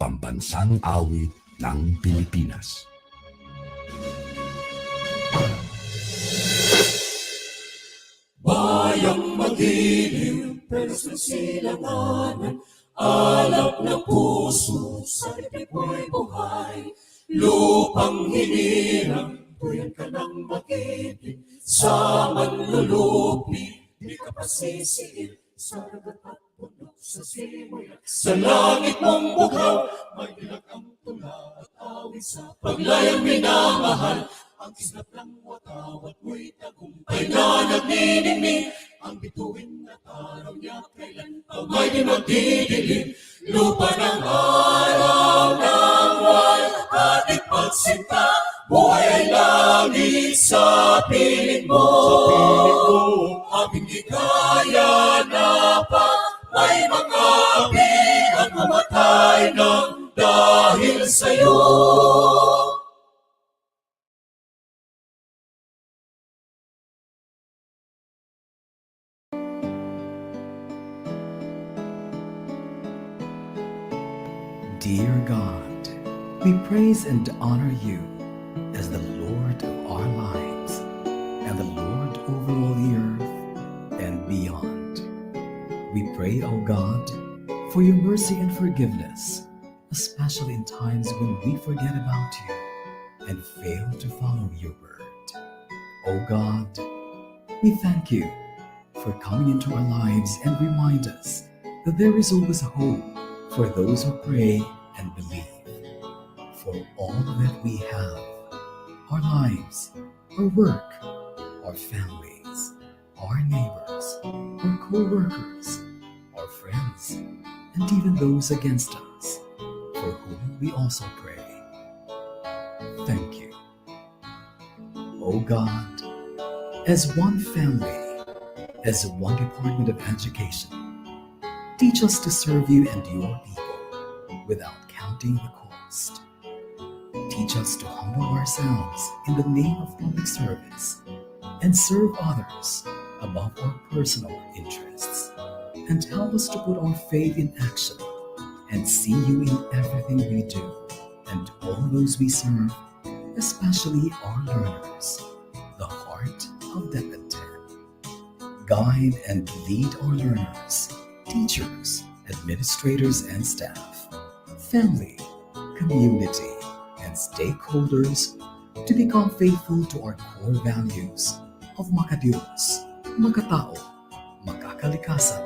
pambansang awit ng Pilipinas. Bayang magiliw, pelos ng silanganan, alap na puso, sa ibig mo'y buhay. Lupang hinirang, tuyan ka ng magiging, sa manlulupi, di ka pasisiil, sa ragat at bundok, sa simoy at sa langit mong bughaw, may ilag ang tula at awit sa paglayang minamahal. Ang islap ng watawat mo'y tagumpay na nagniningning. Ang bituin at araw niya kailan pa may di magdidilim. Lupa ng araw ng walang pagsinta, buhay ay langit sa piling mo. Aming hikaya na pa may mga api ang mamatay ng dahil sa'yo. Dear God, we praise and honor you as the Lord of our lives and the Lord over all the earth and beyond. We pray, O God, for your mercy and forgiveness, especially in times when we forget about you and fail to follow your word. O God, we thank you for coming into our lives and remind us that there is always hope for those who pray and believe. For all that we have, our lives, our work, our families, our neighbors, our co-workers, our friends, and even those against us, for whom we also pray. Thank you. O God, as one family, as one department of education, teach us to serve you and your people without counting the cost. Teach us to humble ourselves in the name of public service and serve others above our personal interests. And help us to put our faith in action and see you in everything we do and all those we serve, especially our learners, the heart of DepEd. Guide and lead our learners, teachers, administrators and staff, family, community, and stakeholders to become faithful to our core values of makadiyos, makatao, makakalikasan,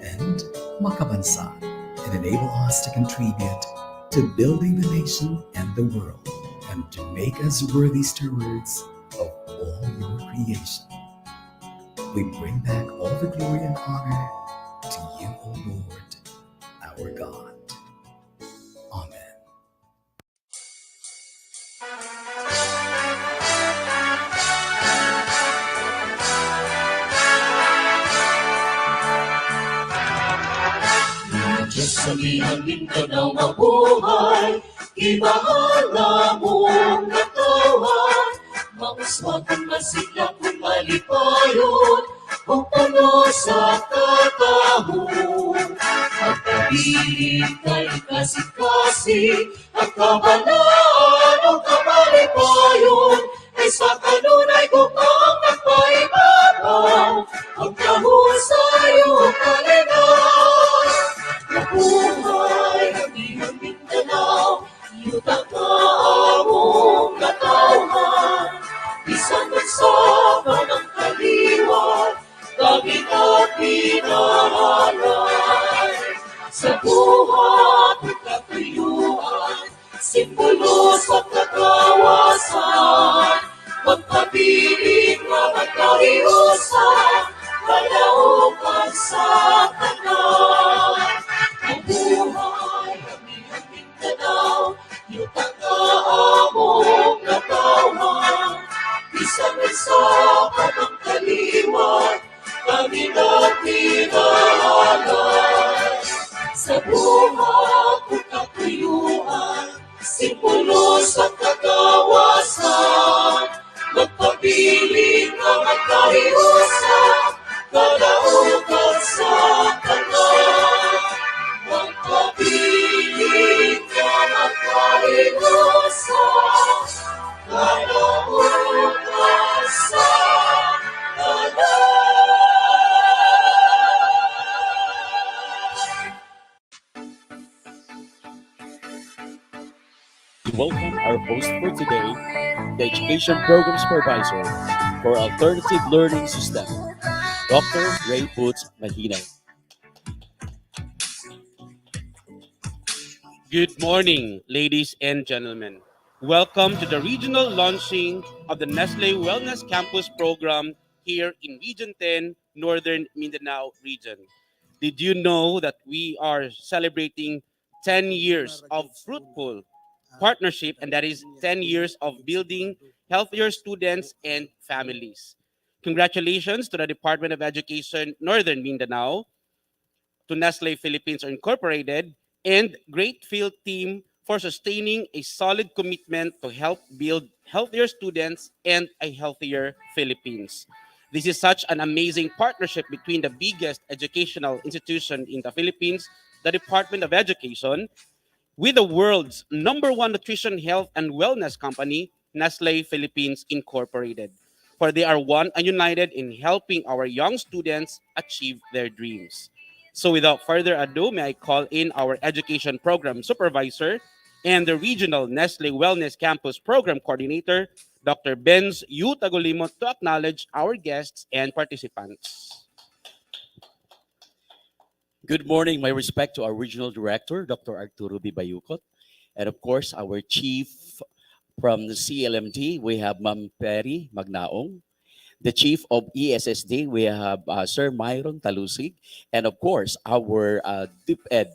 and makabansa, and enable us to contribute to building the nation and the world, and to make us worthy stewards of all your creation. We bring back all the glory and honor to you, O Lord, our God. Amen. Diyos sa liangin ka daw mabuhay, ibahala mong natawan, mauswag kung masigla kung malipayon, o puno sa katahon. Ang pag-ibig kay kasi-kasi, ang kabalaan o kamalipayon, ay sa kanunay gupang nagpaibabaw, ang kahusay o kalinang. Nabuhay ang iyong Mindanao, yutang ka among natawhan, isang bansa ka ng kaliwat, daging at pinahalay. Sa buhat at katuyuan, simbolo sa kagawasan, magpabiling na magkahiusan, kalaukan sa tanan. Ang buhay ang iyong Mindanao, yutang ka among natawhan, isang bansa ka ng kaliwat, kami na pinahalay. Sa buhat at katuyuan, simbolo sa kagawasan, magpabiling na magkahiusan, kalaukan sa tanan. Magpabiling welcome our host for today, the Education Program Supervisor for Alternative Learning System, Dr. Ray Boots Mahina. Good morning, ladies and gentlemen. Welcome to the regional launching of the Nestlé Wellness Campus program here in Region 10, Northern Mindanao region. Did you know that we are celebrating 10 years of fruitful partnership, and that is 10 years of building healthier students and families? Congratulations to the Department of Education, Northern Mindanao, to Nestlé Philippines Incorporated, and great field team for sustaining a solid commitment to help build healthier students and a healthier Philippines. This is such an amazing partnership between the biggest educational institution in the Philippines, the Department of Education, with the world's number one nutrition, health, and wellness company, Nestle Philippines Incorporated. For they are one and united in helping our young students achieve their dreams. So without further ado, may I call in our education program supervisor and the regional Nestle Wellness Campus program coordinator, Dr. Benz U. Tagolimot, to acknowledge our guests and participants. Good morning, my respect to our Regional Director, Dr. Arturo B. Bayukot, and of course, our Chief from the CLMD, we have Ma'am Perry Magnaong. The Chief of ESSD, we have Sir Myron Talusig, and of course, our DepEd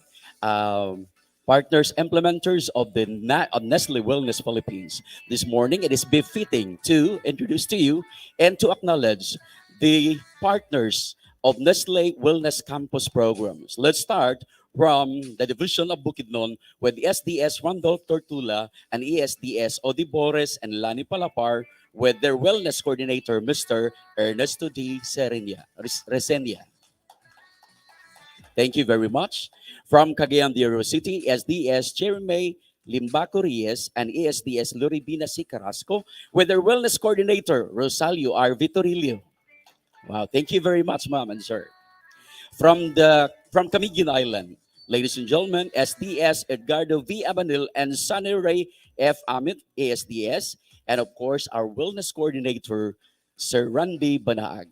partners, implementers of the of Nestle Wellness Philippines. This morning, it is befitting to introduce to you and to acknowledge the partners of Nestle Wellness Campus programs. Let's start from the division of Bukidnon with SDS Randolph Tortula and ESDS Odibores and Lani Palapar with their wellness coordinator, Mr. Ernesto D. Resenia. Thank you very much. From Cagayan de Oro City, SDS Jeremy Limbaco Reyes and ESDS Luribina C. Carrasco with their wellness coordinator, Rosalio R. Vitorillo. Wow, thank you very much, ma'am and sir. From Camiguin Island, ladies and gentlemen, SDS Edgardo V. Abanil and Sunny Ray F. Amit, ASDS, and of course, our wellness coordinator, Sir Randy Banaag.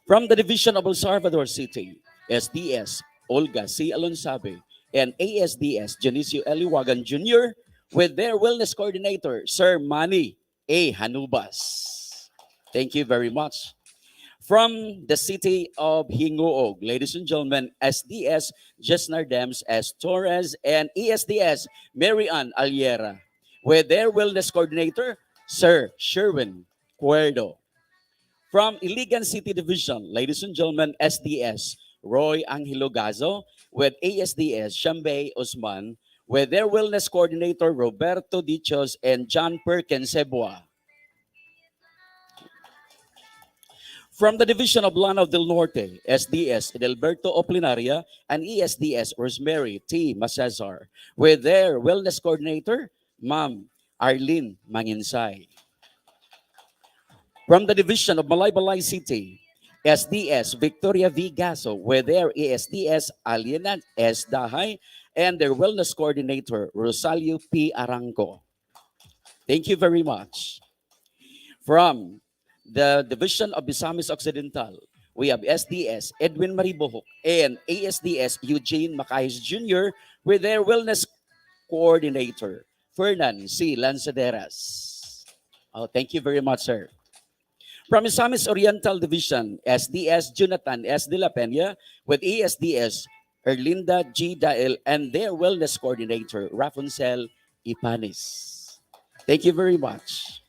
From the division of El Salvador City, SDS Olga C. Alonsabe and ASDS Janicio Eliwagan Jr. with their wellness coordinator, Sir Manny A. Hanubas. Thank you very much. From the city of Hingoog, ladies and gentlemen, SDS Jesnar Dems S. Torres and ESDS Mary Ann Aliera with their wellness coordinator, Sir Sherwin Cuerdo. From Iligan City Division, ladies and gentlemen, SDS Roy Angelo Gazo with ASDS Shambay Osman with their wellness coordinator, Roberto Dichos and John Perkins Sebua. From the division of Lanao del Norte, SDS Edelberto Oplinaria and ESDS Rosemary T. Masazar with their wellness coordinator, Ma'am Arlene Manginsay. From the division of Malaybalay City, SDS Victoria V. Gaso with their ESDS Aliena S. Dahay and their wellness coordinator, Rosalio P. Aranco. Thank you very much. From the division of Misamis Occidental, we have SDS Edwin Maribohok and ASDS Eugene Macayes Jr. with their wellness coordinator, Fernan C. Lanzaderas. Oh, thank you very much, sir. From Misamis Oriental Division, SDS Jonathan S. De La Peña with ESDS Erlinda G. Dael and their wellness coordinator, Rafuncel Ipanis. Thank you very much.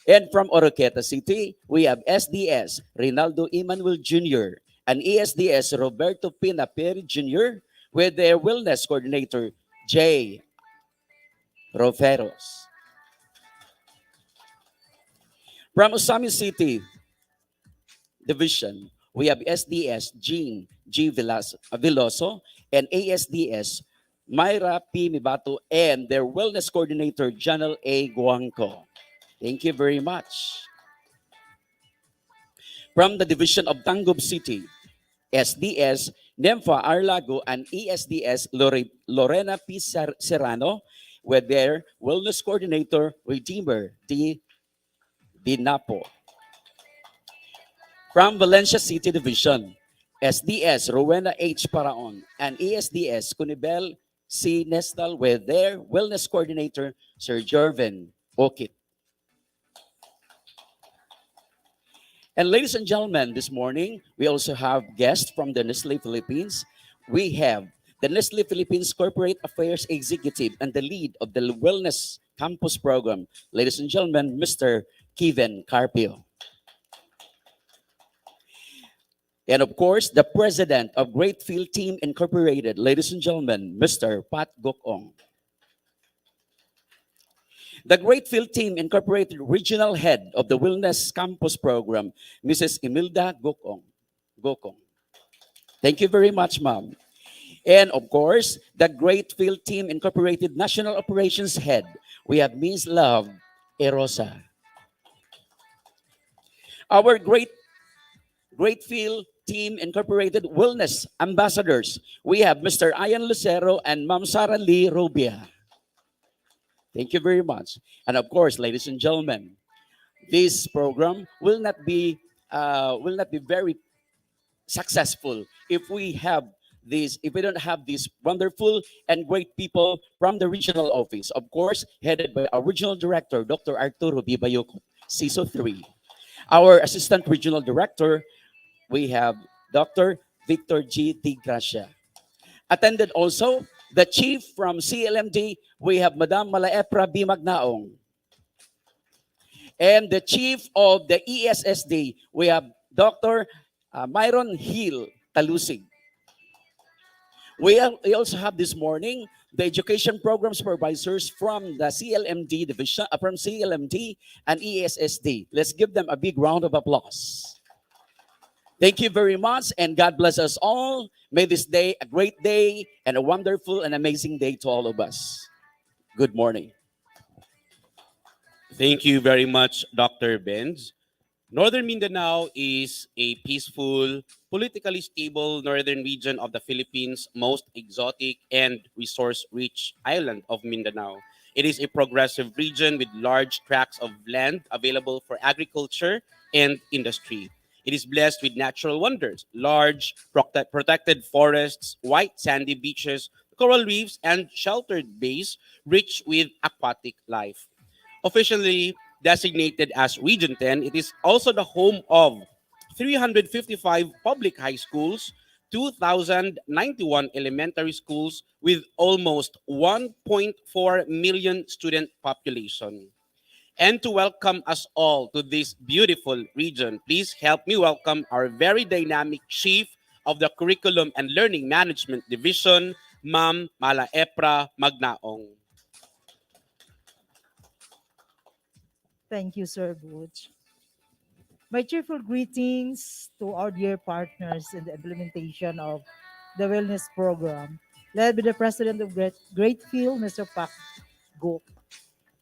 And from Oroqueta City, we have SDS Rinaldo Emmanuel Jr. and ESDS Roberto Pina Peri Jr. with their wellness coordinator, J. Roferos. From Osami City Division, we have SDS Jean G. Veloso and ASDS Myra P. Mibato and their wellness coordinator, Janel A. Guangco. Thank you very much. From the division of Tangub City, SDS NEMFA Arlago, and ESDS Lorena P. Serrano with their Wellness Coordinator Redeemer D. Dinapo. From Valencia City Division, SDS Rowena H. Paraon and ESDS Kunibel C. Nestal with their Wellness Coordinator Sir Jervin Okit. And ladies and gentlemen, this morning, we also have guests from the Nestlé Philippines. We have the Nestlé Philippines Corporate Affairs Executive and the lead of the Wellness Campus program. Ladies and gentlemen, Mr. Kevin Carpio. And of course, the president of Great Field Team Incorporated, ladies and gentlemen, Mr. Pat Gokong. The Great Field Team Incorporated Regional Head of the Wellness Campus Program, Mrs. Imelda Gokong. Thank you very much, ma'am. And of course, the Great Field Team Incorporated National Operations Head, we have Ms. Love Erosa. Our Great Field Team Incorporated Wellness Ambassadors, we have Mr. Ian Lucero and Ma'am Sara Lee Rubia. Thank you very much. And of course, ladies and gentlemen, this program will not be very successful if we don't have these wonderful and great people from the regional office. Of course, headed by our regional director, Dr. Arturo Bibayoko, CISO 3. Our assistant regional director, we have Dr. Victor G. T. Gracia. Attended also the chief from CLMD, we have Madam Malaepra B. Magnaong. And the chief of the ESSD, we have Dr. Myron Hill Talusig. We also have this morning the education program supervisors from the CLMD division, from CLMD and ESSD. Let's give them a big round of applause. Thank you very much, and God bless us all. May this day a great day and a wonderful and amazing day to all of us. Good morning. Thank you very much, Dr. Benz. Northern Mindanao is a peaceful, politically stable northern region of the Philippines' most exotic and resource-rich island of Mindanao. It is a progressive region with large tracts of land available for agriculture and industry. It is blessed with natural wonders, large protected forests, white sandy beaches, coral reefs, and sheltered bays rich with aquatic life. Officially designated as Region 10, it is also the home of 355 public high schools, 2,091 elementary schools with almost 1.4 million student population. And to welcome us all to this beautiful region, please help me welcome our very dynamic Chief of the Curriculum and Learning Management Division, Ma'am Malaepra Magnaong. Thank you, Sir Butch. My cheerful greetings to our dear partners in the implementation of the wellness program, led by the President of Great Field, Mr. Pak Go,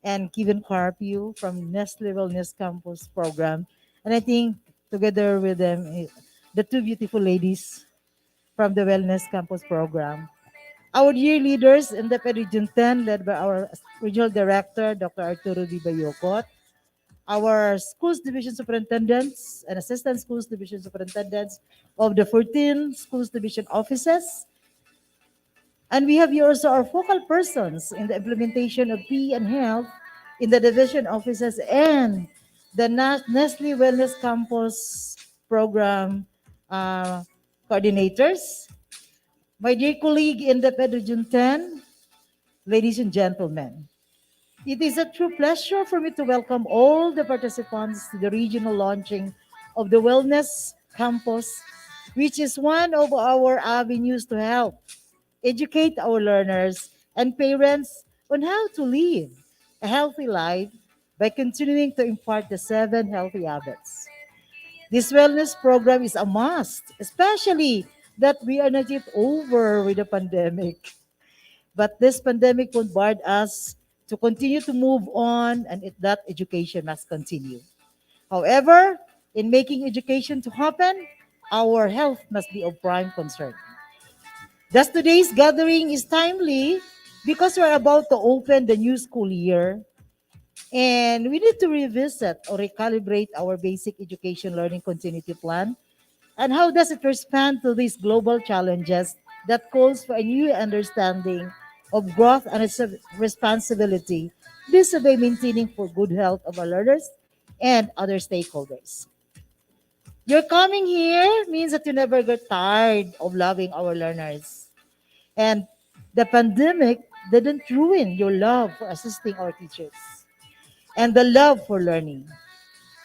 and Kevin Carpio from Nestle Wellness Campus program. And I think together with them, the two beautiful ladies from the Wellness Campus program. Our dear leaders in the Region 10, led by our Regional Director, Dr. Arturo D. Bayocot, our schools division superintendents and assistant schools division superintendents of the 14 schools division offices. And we have here also our focal persons in the implementation of PE and health in the division offices and the Nestle Wellness Campus program coordinators. My dear colleague in DepEd Region 10, ladies and gentlemen, it is a true pleasure for me to welcome all the participants to the regional launching of the Wellness Campus, which is one of our avenues to help educate our learners and parents on how to live a healthy life by continuing to impart the 7 healthy habits. This wellness program is a must, especially that we are not yet over with the pandemic. But this pandemic won't bar us to continue to move on, and that education must continue. However, in making education to happen, our health must be of prime concern. Thus, today's gathering is timely because we're about to open the new school year and we need to revisit or recalibrate our basic education learning continuity plan. And how does it respond to these global challenges that calls for a new understanding of growth and its responsibility, this by maintaining for good health of our learners and other stakeholders. Your coming here means that you never get tired of loving our learners. And the pandemic didn't ruin your love for assisting our teachers and the love for learning.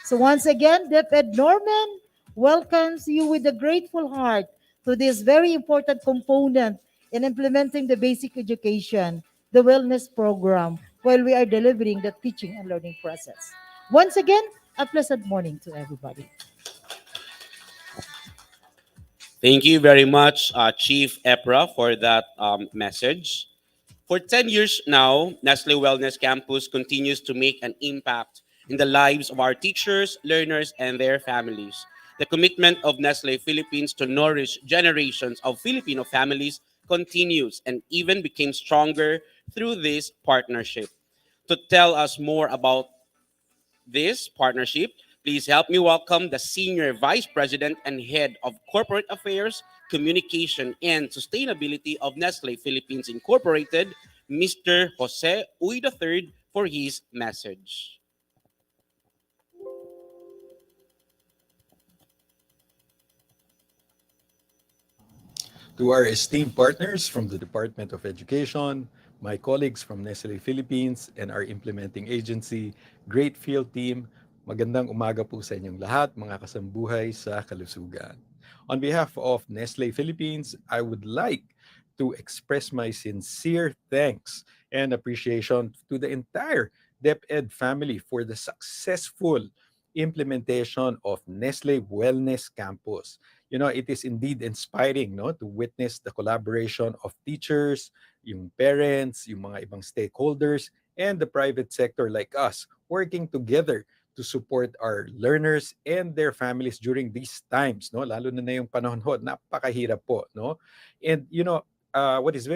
So once again, DepEd Norman welcomes you with a grateful heart to this very important component in implementing the basic education, the wellness program, while we are delivering the teaching and learning process. Once again, a pleasant morning to everybody. Thank you very much, Chief EPRA, for that message. For 10 years now, Nestle Wellness Campus continues to make an impact in the lives of our teachers, learners, and their families. The commitment of Nestle Philippines to nourish generations of Filipino families continues and even became stronger through this partnership. To tell us more about this partnership, please help me welcome the Senior Vice President and Head of Corporate Affairs, Communication, and Sustainability of Nestle Philippines Incorporated, Mr. Jose Uy III, for his message. To our esteemed partners from the Department of Education, my colleagues from Nestle Philippines, and our implementing agency, Great Field Team, magandang umaga po sa inyong lahat, mga kasambuhay sa kalusugan. On behalf of Nestle Philippines, I would like to express my sincere thanks and appreciation to the entire DepEd family for the successful implementation of Nestle Wellness Campus. You know, it is indeed inspiring, no, to witness the collaboration of teachers, yung parents, yung mga ibang stakeholders, and the private sector like us working together to support our learners and their families during these times, no, lalo na yung panahon ho, napakahirap po, no. And you know, what is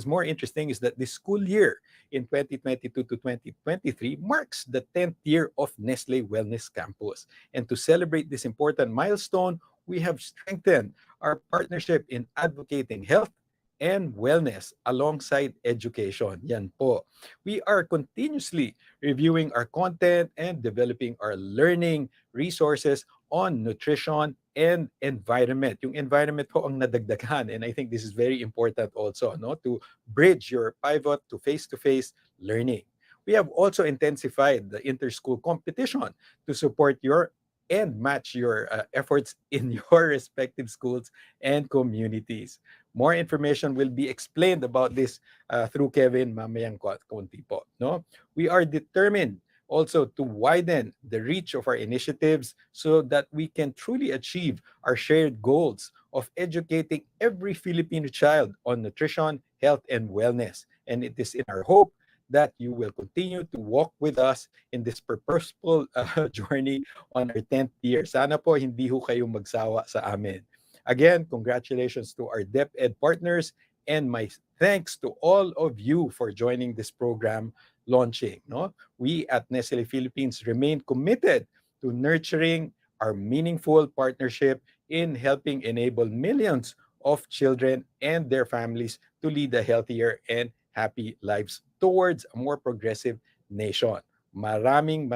more interesting is that this school year in 2022 to 2023 marks the 10th year of Nestle Wellness Campus. And to celebrate this important milestone, we have strengthened our partnership in advocating health and wellness alongside education. Yan po. We are continuously reviewing our content and developing our learning resources on nutrition and environment. Yung environment po ang nadagdagan, and I think this is very important also, no, to bridge your pivot to face-to-face learning. We have also intensified the inter-school competition to support your and match your efforts in your respective schools and communities. More information will be explained about this through Kevin mamayang konti po, no? We are determined also to widen the reach of our initiatives so that we can truly achieve our shared goals of educating every Filipino child on nutrition, health, and wellness. And it is in our hope that you will continue to walk with us in this purposeful journey on our 10th year. Sana po hindi ho kayo magsawa sa amin. Again, congratulations to our DepEd partners and my thanks to all of you for joining this program launching. No? We at Nestle Philippines remain committed to nurturing our meaningful partnership in helping enable millions of children and their families to lead a healthier and happy lives towards a more progressive nation. Maraming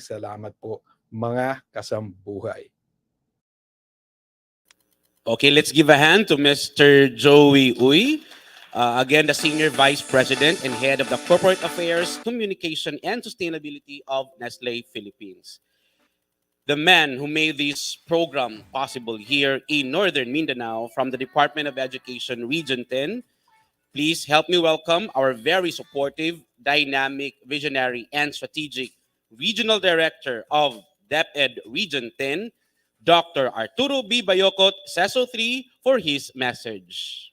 salamat po mga kasambuhay. Okay, let's give a hand to Mr. Joey Uy. Again, the Senior Vice President and Head of the Corporate Affairs, Communication, and Sustainability of Nestle Philippines. The man who made this program possible here in Northern Mindanao from the Department of Education, Region 10. Please help me welcome our very supportive, dynamic, visionary, and strategic Regional Director of DepEd Region 10, Dr. Arturo B. Bayocot, CESO 3, for his message.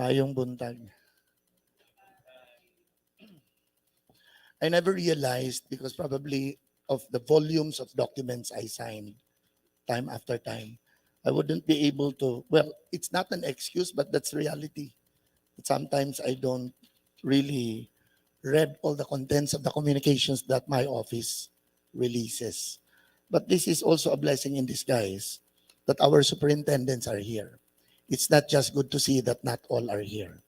Payong buntag. I never realized because probably of the volumes of documents I signed time after time, I wouldn't be able to, well, it's not an excuse, but that's reality. Sometimes I don't really read all the contents of the communications that my office releases. But this is also a blessing in disguise that our superintendents are here. It's not just good to see that not all are here,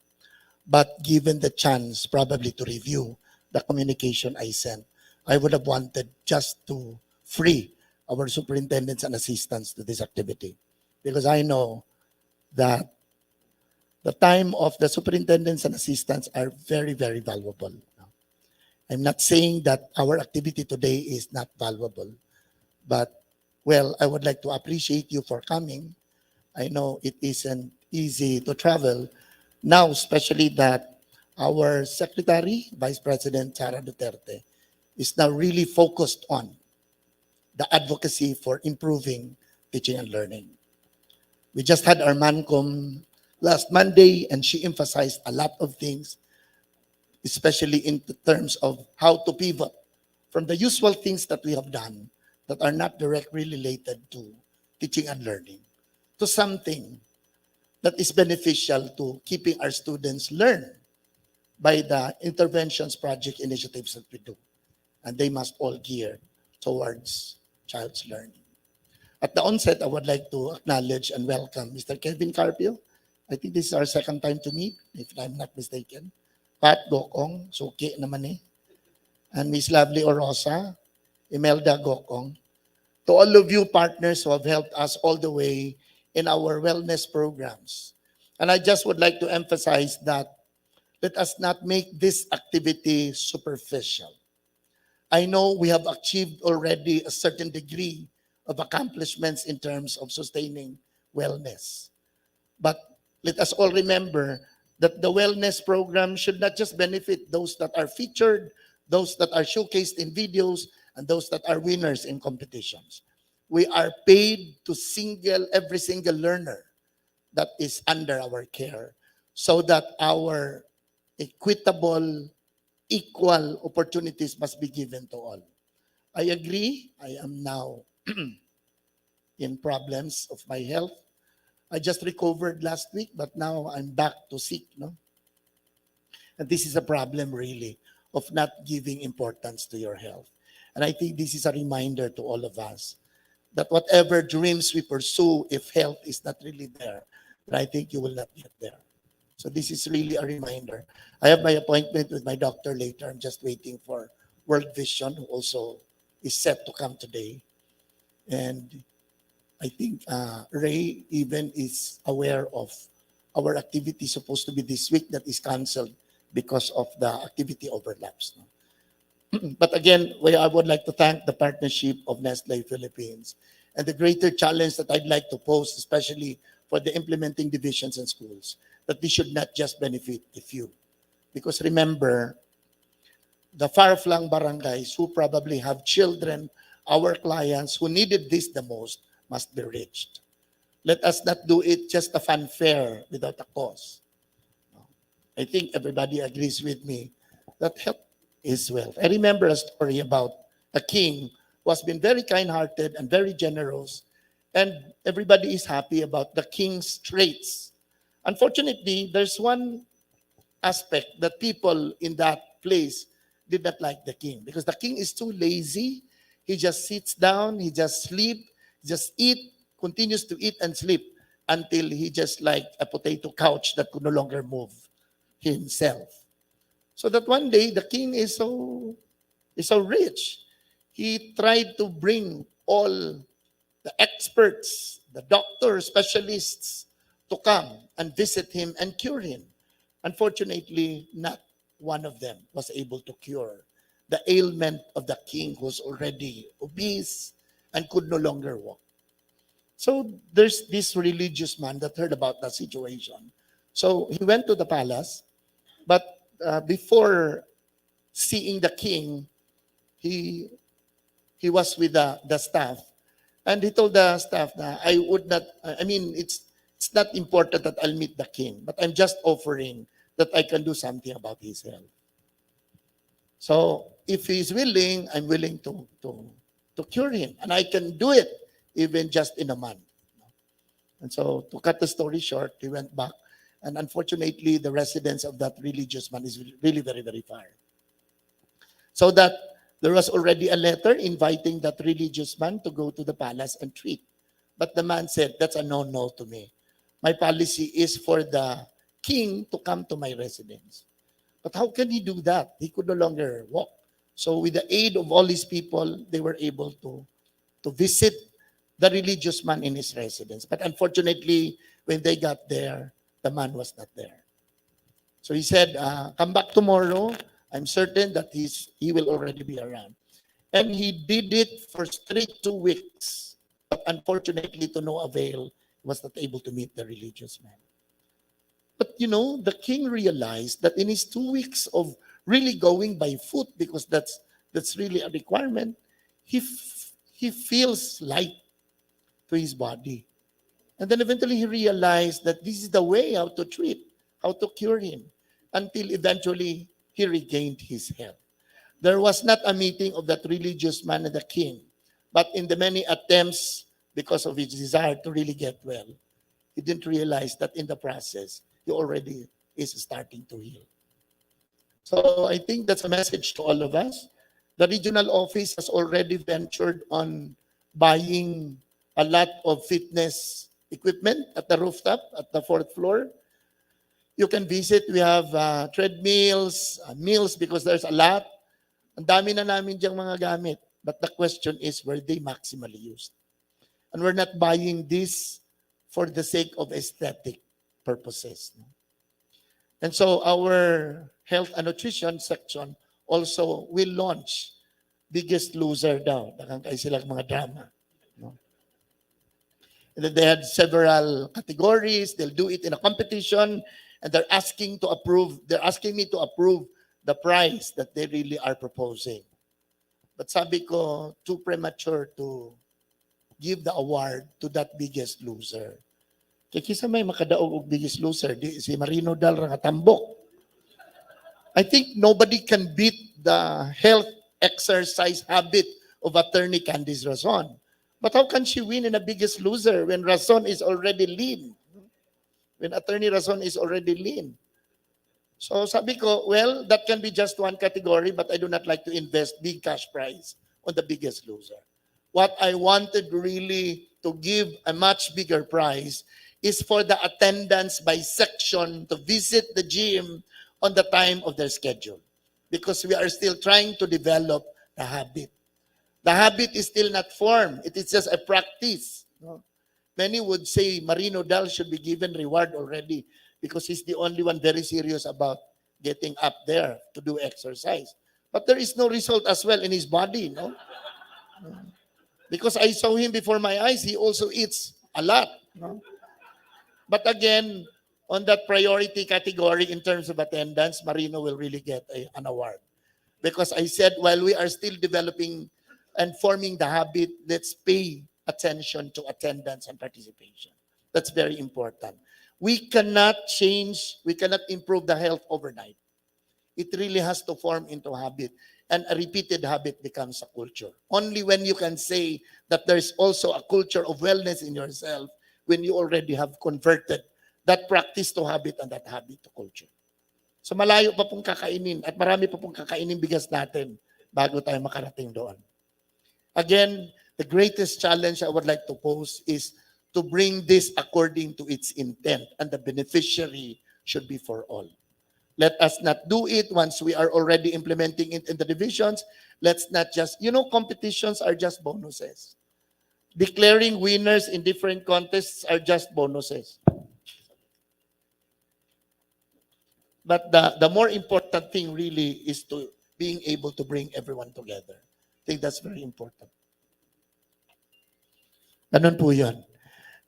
but given the chance probably to review the communication I sent, I would have wanted just to free our superintendents and assistants to this activity because I know that the time of the superintendents and assistants are very, very valuable. I'm not saying that our activity today is not valuable, but well, I would like to appreciate you for coming. I know it isn't easy to travel now, especially that our Secretary, Vice President Sara Duterte, is now really focused on the advocacy for improving teaching and learning. We just had our MANCOM last Monday, and she emphasized a lot of things, especially in terms of how to pivot from the usual things that we have done that are not directly related to teaching and learning to something that is beneficial to keeping our students learn by the interventions project initiatives that we do. And they must all gear towards child's learning. At the onset, I would like to acknowledge and welcome Mr. Kevin Carpio. I think this is our second time to meet, if I'm not mistaken. Pat Gokong, Suki naman eh. And Miss Lovely Orosa, Imelda Gokong. To all of you partners who have helped us all the way in our wellness programs. And I just would like to emphasize that let us not make this activity superficial. I know we have achieved already a certain degree of accomplishments in terms of sustaining wellness. But let us all remember that the wellness program should not just benefit those that are featured, those that are showcased in videos, and those that are winners in competitions. We are paid to every single learner that is under our care so that our equitable, equal opportunities must be given to all. I agree. I am now in problems of my health. I just recovered last week, but now I'm back to sick, no? And this is a problem really of not giving importance to your health. And I think this is a reminder to all of us that whatever dreams we pursue, if health is not really there, then I think you will not get there. So this is really a reminder. I have my appointment with my doctor later. I'm just waiting for World Vision, who also is set to come today. And I think Ray even is aware of our activity supposed to be this week that is canceled because of the activity overlaps. No? But again, I would like to thank the partnership of Nestlé Philippines and the greater challenge that I'd like to pose, especially for the implementing divisions and schools, that this should not just benefit the few. Because remember, the far-flung barangays who probably have children, our clients who needed this the most, must be reached. Let us not do it just a fanfare without a cause. I think everybody agrees with me that health is wealth. I remember a story about a king who has been very kind-hearted and very generous, and everybody is happy about the king's traits. Unfortunately, there's one aspect that people in that place did not like the king because the king is too lazy. He just sits down, he just sleep, just eat, continues to eat and sleep until he just like a potato couch that could no longer move himself. So that one day the king is so rich. He tried to bring all the experts, the doctors, specialists to come and visit him and cure him. Unfortunately, not one of them was able to cure the ailment of the king who's already obese and could no longer walk. So there's this religious man that heard about that situation. So he went to the palace, but before seeing the king, he was with the staff, and he told the staff that I would not. I mean, it's it's not important that I'll meet the king, but I'm just offering that I can do something about his health. So if he's willing, I'm willing to cure him. And I can do it even just in a month. And so to cut the story short, he went back. And unfortunately, the residence of that religious man is really very, very far. So that there was already a letter inviting that religious man to go to the palace and treat. But the man said, that's a no-no to me. My policy is for the king to come to my residence. But how can he do that? He could no longer walk. So with the aid of all these people, they were able to visit the religious man in his residence. But unfortunately, when they got there, the man was not there. So he said, come back tomorrow. I'm certain that he will already be around. And he did it for straight 2 weeks. But unfortunately, to no avail, he was not able to meet the religious man. But the king realized that in his 2 weeks of really going by foot, because that's really a requirement, he feels light to his body. And then eventually he realized that this is the way how to treat, how to cure him, until eventually he regained his health. There was not a meeting of that religious man and the king, but in the many attempts, because of his desire to really get well, he didn't realize that in the process, he already is starting to heal. So I think that's a message to all of us. The regional office has already ventured on buying a lot of fitness equipment at the rooftop, at the 4th floor. You can visit. We have treadmills, meals, because there's a lot. Ang dami na namin diyang mga gamit. But the question is, were they maximally used? And we're not buying this for the sake of aesthetic purposes. And so our health and nutrition section also will launch Biggest Loser daw. Nakangkay silang mga drama. And then they had several categories. They'll do it in a competition, and they're asking me to approve the prize that they really are proposing. But sabi ko, too premature to give the award to that Biggest Loser. Kaya kisa may makadaog og Biggest Loser, di si Marino Dal nga tambok. I think nobody can beat the health exercise habit of Attorney Candice Razon. But how can she win in a Biggest Loser when Razon is already lean? When Attorney Razon is already lean. So sabi ko, well, that can be just one category, but I do not like to invest big cash prize on the Biggest Loser. What I wanted really to give a much bigger prize is for the attendance by section to visit the gym on the time of their schedule. Because we are still trying to develop the habit. The habit is still not formed. It is just a practice. Many would say Marino Dal should be given reward already because he's the only one very serious about getting up there to do exercise. But there is no result as well in his body, no? Because I saw him before my eyes, he also eats a lot. No? But again, on that priority category in terms of attendance, Marino will really get an award. Because I said, while we are still developing and forming the habit, let's pay attention to attendance and participation. That's very important. We cannot improve the health overnight. It really has to form into a habit. And a repeated habit becomes a culture. Only when you can say that there's also a culture of wellness in yourself when you already have converted that practice to habit and that habit to culture. So malayo pa pong kakainin at marami pa pong kakainin bigas natin bago tayo makarating doon. Again, the greatest challenge I would like to pose is to bring this according to its intent, and the beneficiary should be for all. Let us not do it once we are already implementing it in the divisions. Let's not just, competitions are just bonuses. Declaring winners in different contests are just bonuses. But the more important thing really is to being able to bring everyone together. I think that's very important. Ganun po yun.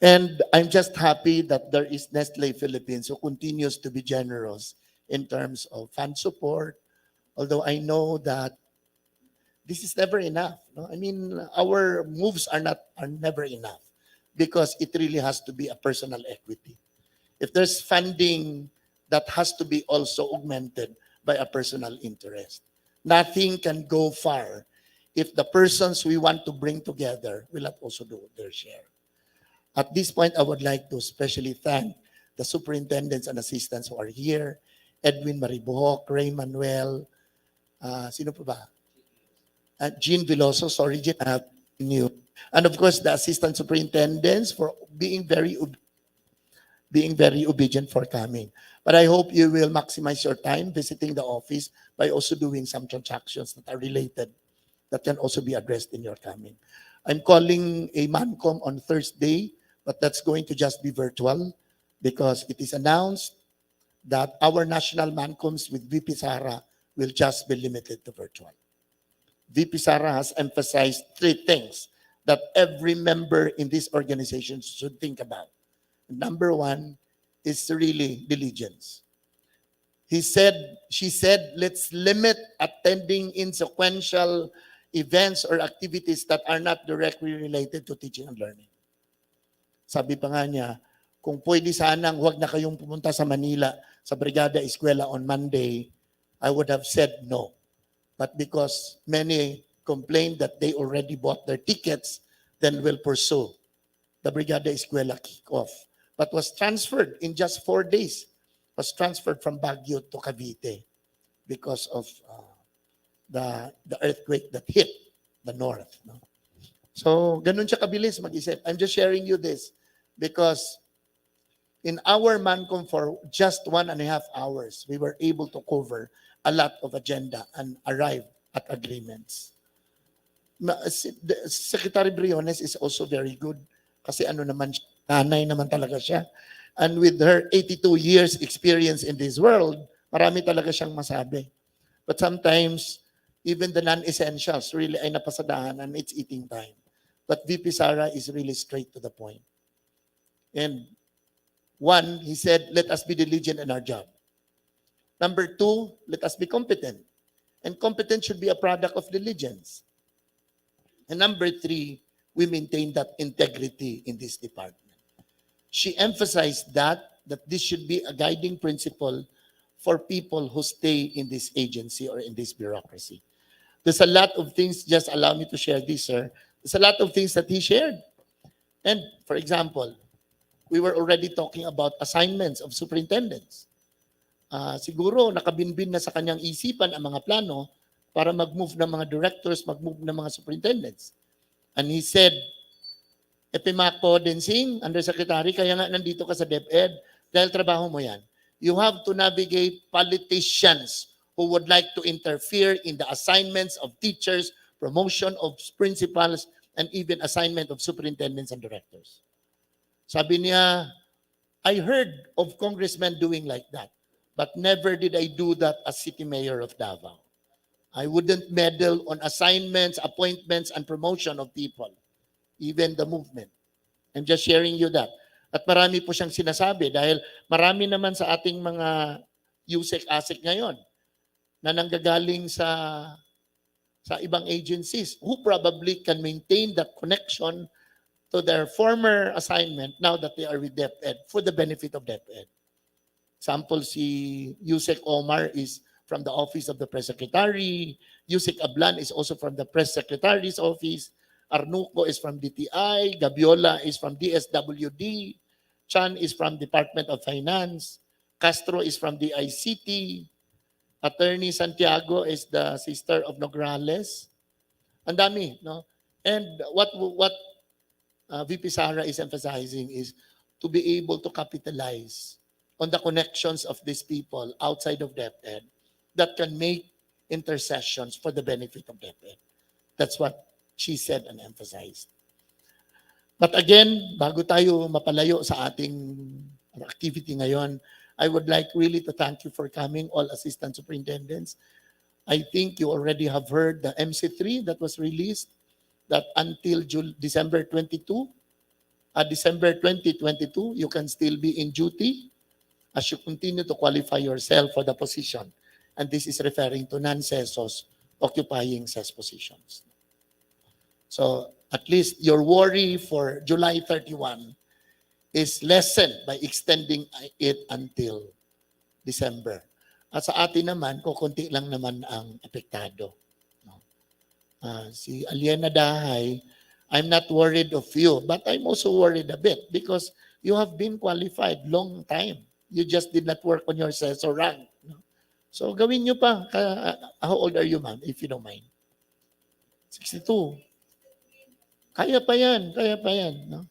And I'm just happy that there is Nestlé Philippines who continues to be generous in terms of fund support, although I know that this is never enough. No? I mean, our moves are never enough. because it really has to be a personal equity. If there's funding, that has to be also augmented by a personal interest. Nothing can go far if the persons we want to bring together will not also do their share. At this point, I would like to especially thank the superintendents and assistants who are here, Edwin Maribuhok, Ray Manuel, sino pa ba? Jean Veloso, sorry, Jean, new. And of course, the assistant superintendents for being very obedient for coming. But I hope you will maximize your time visiting the office by also doing some transactions that are related that can also be addressed in your coming. I'm calling a MANCOM on Thursday, but that's going to just be virtual because it is announced that our national MANCOMs with VP Sara will just be limited to virtual. VP Sara has emphasized three things that every member in this organization should think about. Number one is really diligence. She said, let's limit attending in sequential events or activities that are not directly related to teaching and learning. Sabi pa nga niya, kung pwede sanang huwag na kayong pumunta sa Manila sa Brigada Eskwela on Monday, I would have said no. But because many complained that they already bought their tickets, then we'll pursue the Brigada Eskwela kickoff. But was transferred in just 4 days, was transferred from Baguio to Cavite because of the earthquake that hit the north. No? So, ganun siya kabilis mag-isip. I'm just sharing you this because in our MANCOM for just 1.5 hours, we were able to cover a lot of agenda and arrive at agreements. Secretary Briones is also very good kasi ano naman siya, nanay naman talaga siya. And with her 82 years experience in this world, marami talaga siyang masabi. But sometimes, even the non-essentials really ay napasadahan and it's eating time. But VP Sara is really straight to the point. And one, he said, let us be diligent in our job. Number two, let us be competent. And competence should be a product of diligence. And number three, we maintain that integrity in this department. She emphasized that this should be a guiding principle for people who stay in this agency or in this bureaucracy. There's a lot of things, just allow me to share this, sir. There's a lot of things that he shared. And for example, we were already talking about assignments of superintendents. Siguro nakabinbin na sa kanyang isipan ang mga plano para mag-move ng mga directors, mag-move ng mga superintendents. And he said, Epimako Densing, Undersecretary, kaya nga nandito ka sa DepEd dahil trabaho mo yan. You have to navigate politicians who would like to interfere in the assignments of teachers, promotion of principals, and even assignment of superintendents and directors. Sabi niya, I heard of congressmen doing like that, but never did I do that as city mayor of Davao. I wouldn't meddle on assignments, appointments, and promotion of people, even the movement. I'm just sharing you that. At marami po siyang sinasabi dahil marami naman sa ating mga USEC-ASEC ngayon na nanggagaling sa ibang agencies who probably can maintain that connection to their former assignment now that they are with DepEd for the benefit of DepEd. Example, si Yusek Omar is from the Office of the Press Secretary. Yusek Ablan is also from the Press Secretary's Office. Arnuco is from DTI. Gabiola is from DSWD. Chan is from Department of Finance. Castro is from the ICT. Attorney Santiago is the sister of Nograles. Ang dami, no? And what VP Sara is emphasizing is to be able to capitalize on the connections of these people outside of DepEd that can make intercessions for the benefit of DepEd. That's what she said and emphasized. But again, bago tayo mapalayo sa ating activity ngayon, I would like really to thank you for coming, all assistant superintendents. I think you already have heard the MC3 that was released that until December 2022, you can still be in duty as you continue to qualify yourself for the position. And this is referring to non-CESOs occupying CES positions. So at least your worry for July 31 is lessened by extending it until December. At sa atin naman, kukunti lang naman ang apektado. No? Si Aliena Dahay, I'm not worried of you, but I'm also worried a bit because you have been qualified long time. You just did not work on your assessor rank. No? So gawin nyo pa. How old are you, ma'am, if you don't mind? 62. Kaya pa yan, kaya pa yan. No?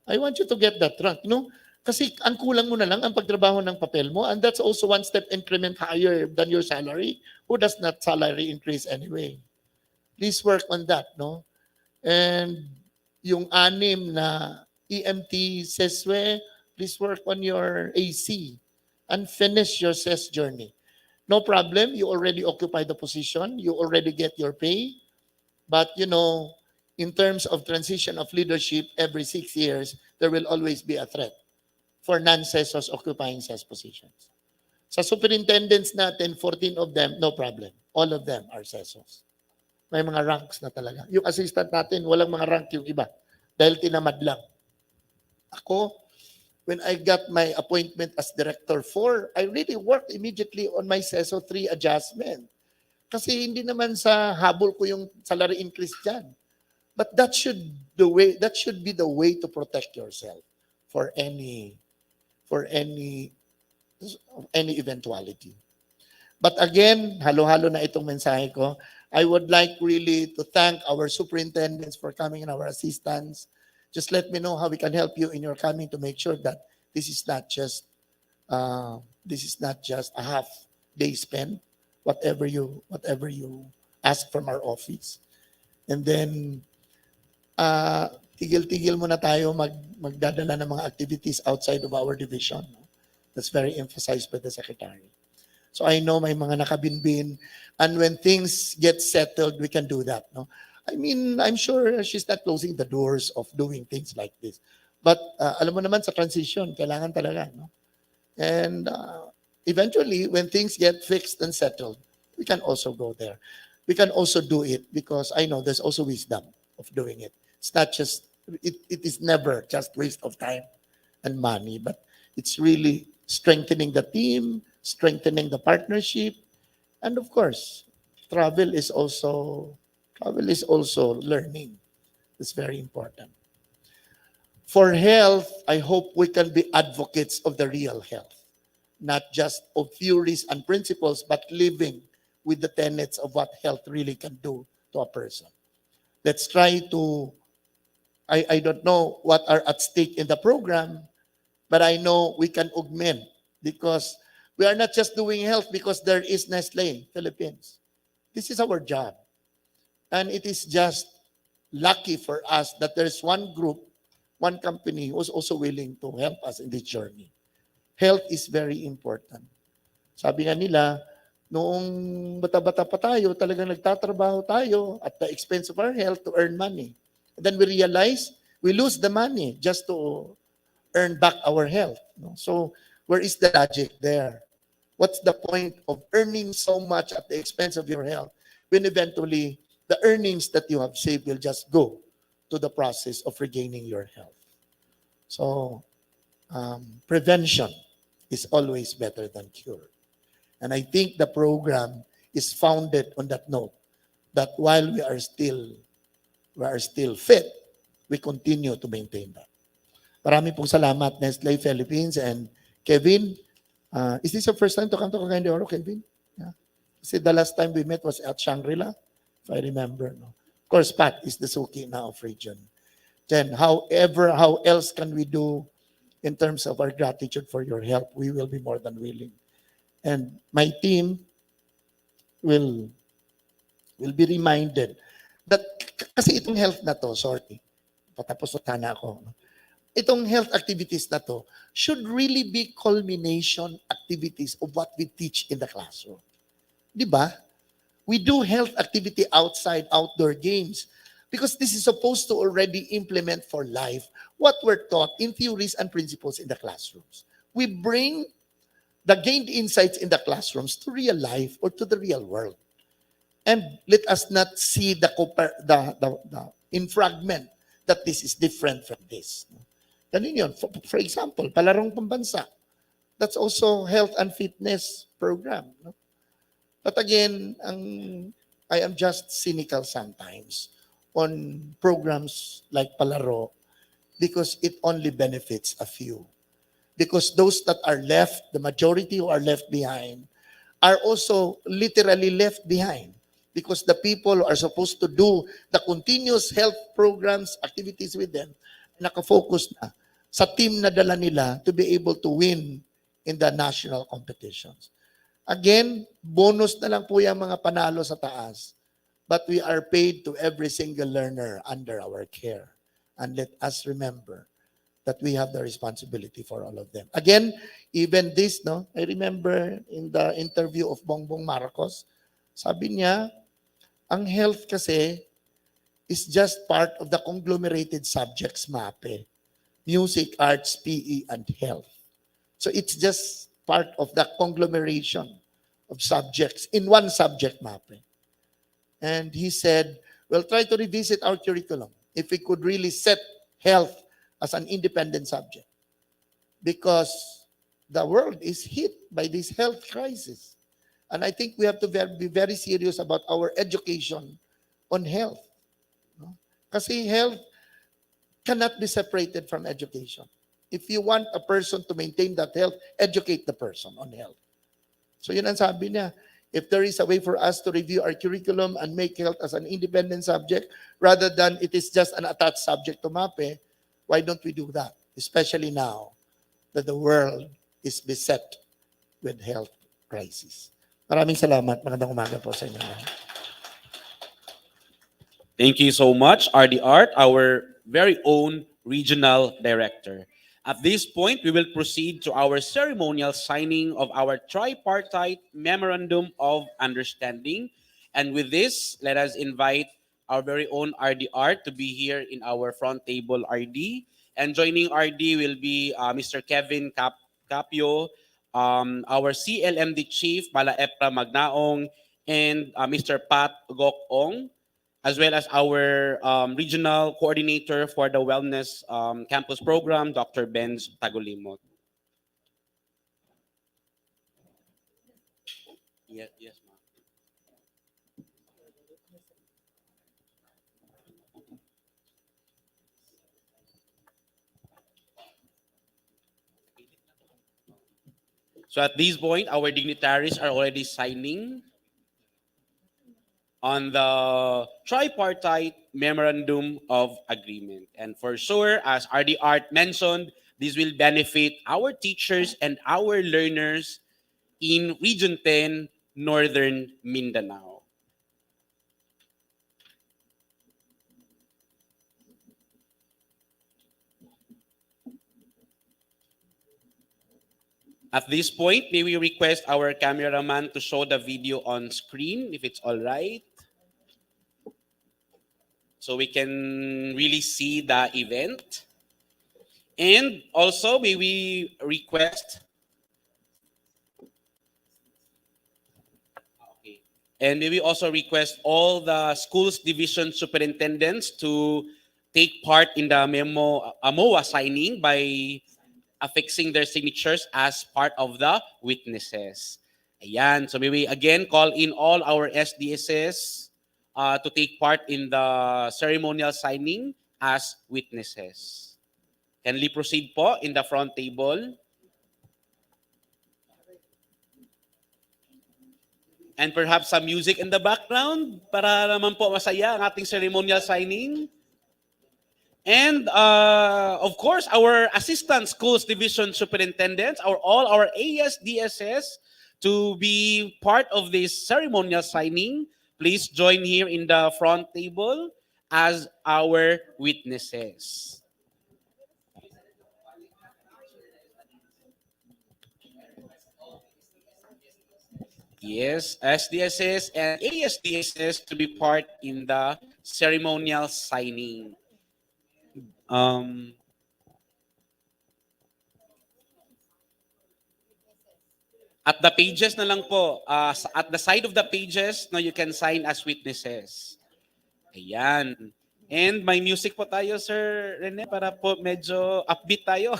I want you to get that rank. No? Kasi ang kulang mo na lang ang pagtrabaho ng papel mo, and that's also one step increment higher than your salary. Who does not salary increase anyway? Please work on that. No? And yung 6 na EMT SESWE, please work on your AC and finish your SES journey. No problem, you already occupy the position, you already get your pay, but you know, in terms of transition of leadership, every 6 years, there will always be a threat for non-SESOs occupying SES positions. Sa superintendents natin, 14 of them, no problem. All of them are SESOs. May mga ranks na talaga. Yung assistant natin, walang mga rank yung iba dahil tinamad lang. Ako, when I got my appointment as Director 4, I really worked immediately on my SESO 3 adjustment. Kasi hindi naman sa habol ko yung salary increase dyan. But that should be the way to protect yourself for any eventuality. But again, halo-halo na itong mensahe ko. I would like really to thank our superintendents for coming and our assistants. Just let me know how we can help you in your coming to make sure that this is not just a half day spent. Whatever you ask from our office, and then tigil-tigil muna tayo magdadala ng mga activities outside of our division. No? That's very emphasized by the secretary. So I know may mga nakabinbin, and when things get settled, we can do that. No, I mean, I'm sure she's not closing the doors of doing things like this. But alam mo naman sa transition, kailangan talaga. No? And eventually, when things get fixed and settled, we can also go there. We can also do it because I know there's also wisdom of doing it. It's not just, it is never just waste of time and money, but it's really strengthening the team, strengthening the partnership, and of course, travel is also learning. It's very important. For health, I hope we can be advocates of the real health, not just of theories and principles, but living with the tenets of what health really can do to a person. Let's try to, I don't know what are at stake in the program, but I know we can augment because we are not just doing health because there is Nestlé Philippines. This is our job. And it is just lucky for us that there's one group, one company who's also willing to help us in this journey. Health is very important. Sabi nga nila, noong bata-bata pa tayo, talagang nagtatrabaho tayo at the expense of our health to earn money. And then we realize we lose the money just to earn back our health. No? So where is the logic there? What's the point of earning so much at the expense of your health when eventually the earnings that you have saved will just go to the process of regaining your health? So prevention is always better than cure. And I think the program is founded on that note, that while we are still fit, we continue to maintain that. Marami pong salamat, Nestlé Philippines and Kevin. Is this your first time to come to Cagayan de Oro, Kevin? Yeah. See, the last time we met was at Shangri-La, if I remember. No? Of course, Pat is the Suki now of region. Then, how else can we do in terms of our gratitude for your help? We will be more than willing. And my team will be reminded that, kasi itong health na to, sorry, patapos na sana ako. Itong health activities na to should really be culmination activities of what we teach in the classroom. Di ba? We do health activity outside, outdoor games, because this is supposed to already implement for life what we're taught in theories and principles in the classrooms. We bring the gained insights in the classrooms to real life or to the real world. And let us not see the in fragment that this is different from this. Ganun yun. For example, palarong pambansa. That's also health and fitness program. No? But again, I am just cynical sometimes on programs like Palaro because it only benefits a few. Because those that are left, the majority who are left behind, are also literally left behind. Because the people who are supposed to do the continuous health programs, activities with them, nakafocus na sa team na dala nila to be able to win in the national competitions. Again, bonus na lang po yung mga panalo sa taas. But we are paid to every single learner under our care. And let us remember that we have the responsibility for all of them. Again, even this, no, I remember in the interview of Bongbong Marcos, sabi niya, ang health kasi is just part of the conglomerated subjects MAPE. Music, arts, PE, and health. So it's just part of the conglomeration of subjects in one subject MAPE. And he said, we'll try to revisit our curriculum if we could really set health as an independent subject. Because the world is hit by this health crisis. And I think we have to be very serious about our education on health. No? Kasi health cannot be separated from education. If you want a person to maintain that health, educate the person on health. So yun ang sabi niya. If there is a way for us to review our curriculum and make health as an independent subject, rather than it is just an attached subject to MAPE, why don't we do that? Especially now that the world is beset with health crisis. Maraming salamat. Magandang umaga po sa inyo. Thank you so much, RD Art, our very own regional director. At this point, we will proceed to our ceremonial signing of our tripartite Memorandum of Understanding. And with this, let us invite our very own RD Art to be here in our front table RD. And joining RD will be Mr. Kevin Capio, our CLMD Chief, Mala Epra Magnaong, and Mr. Pat Gokong, as well as our regional coordinator for the Wellness Campus program, Dr. Benz Tagolimot. Yes, ma'am. So at this point, our dignitaries are already signing on the tripartite Memorandum of Agreement. And for sure, as RD Art mentioned, this will benefit our teachers and our learners in Region 10, Northern Mindanao. At this point, may we request our cameraman to show the video on screen, if it's all right, so we can really see the event. And also, may we request, and may we also request all the schools division superintendents to take part in the MOA signing by affixing their signatures as part of the witnesses. Ayan. So may we again call in all our SDSS to take part in the ceremonial signing as witnesses. Can we proceed po in the front table? And perhaps some music in the background para naman po masaya ang ating ceremonial signing. And of course, our assistant schools division superintendents, all our ASDSS, to be part of this ceremonial signing, please join here in the front table as our witnesses. Yes, SDSS and ASDSS to be part in the ceremonial signing. At the pages na lang po, at the side of the pages, no, you can sign as witnesses. Ayan. And may music po tayo, Sir Rene, para po medyo upbeat tayo.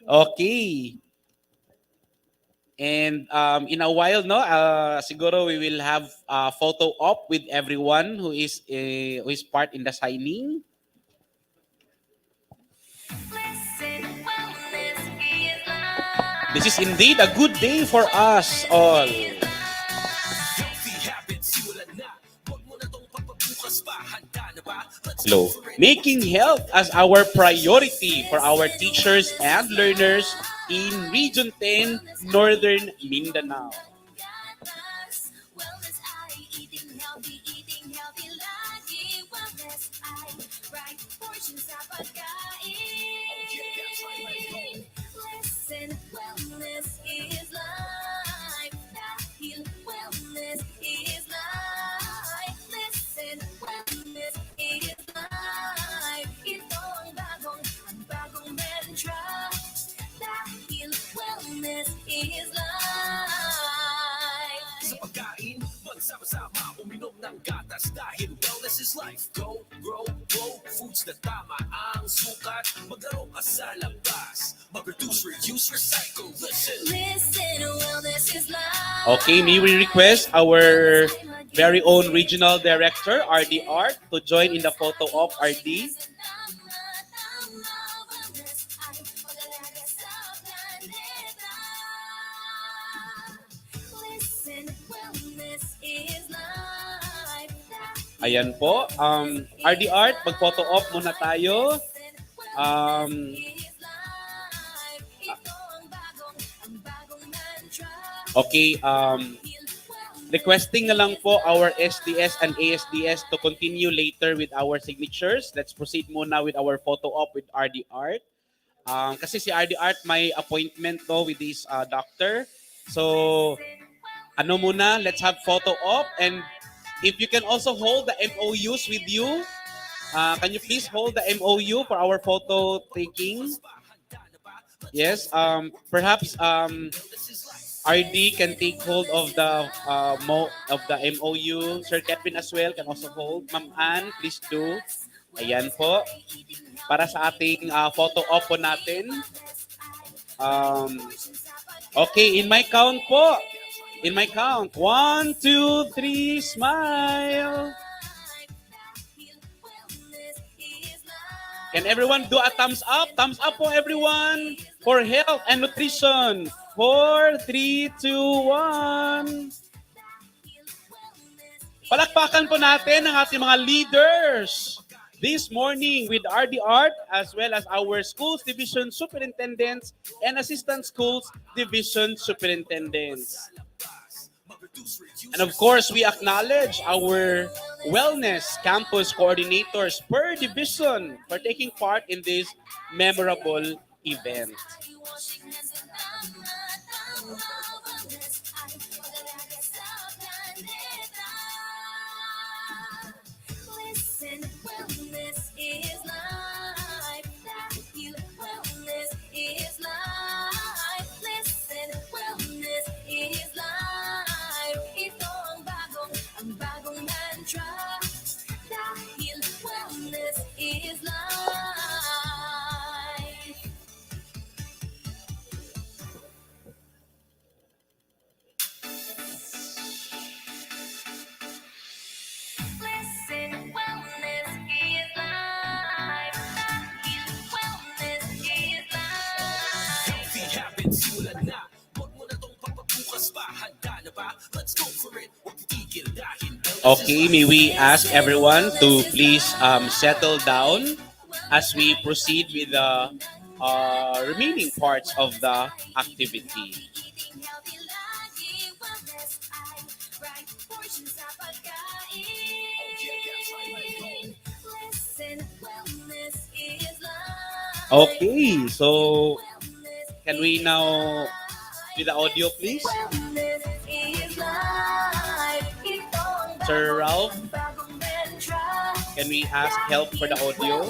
Okay. And in a while, no, siguro we will have a photo op with everyone who is part in the signing. This is indeed a good day for us all. Hello. Making health as our priority for our teachers and learners in Region 10, Northern Mindanao. Sa pagkain, magsama-sama, uminom ng gatas dahil wellness is life. Go, grow, grow, foods na tama ang sukat. Maglaro ka sa labas, mag-reduce, reuse, recycle. Listen, wellness is life. Okay, may we request our very own regional director, RD Art, to join in the photo op, RD. Ayan po. RD Art, mag-photo op muna tayo. Okay, requesting na lang po our SDS and ASDS to continue later with our signatures. Let's proceed muna with our photo op with RD Art. Kasi si RD Art may appointment to with this doctor. So, ano muna, let's have photo op. And if you can also hold the MOUs with you, can you please hold the MOU for our photo taking? Yes, perhaps RD can take hold of the MOU. Sir Kevin as well can also hold. Ma'am Ann, please do. Ayan po. Para sa ating photo op po natin. Okay, in my count po. In my count. 1, 2, 3, smile. Can everyone do a thumbs up? Thumbs up po everyone for health and nutrition. 4, 3, 2, 1. Palakpakan po natin ang ating mga leaders this morning with RD Art as well as our schools division superintendents and assistant schools division superintendents. And of course, we acknowledge our wellness campus coordinators per division for taking part in this memorable event. Okay, may we ask everyone to please settle down as we proceed with the remaining parts of the activity. Okay, so can we now do the audio, please? Sir Ralph, can we ask help for the audio?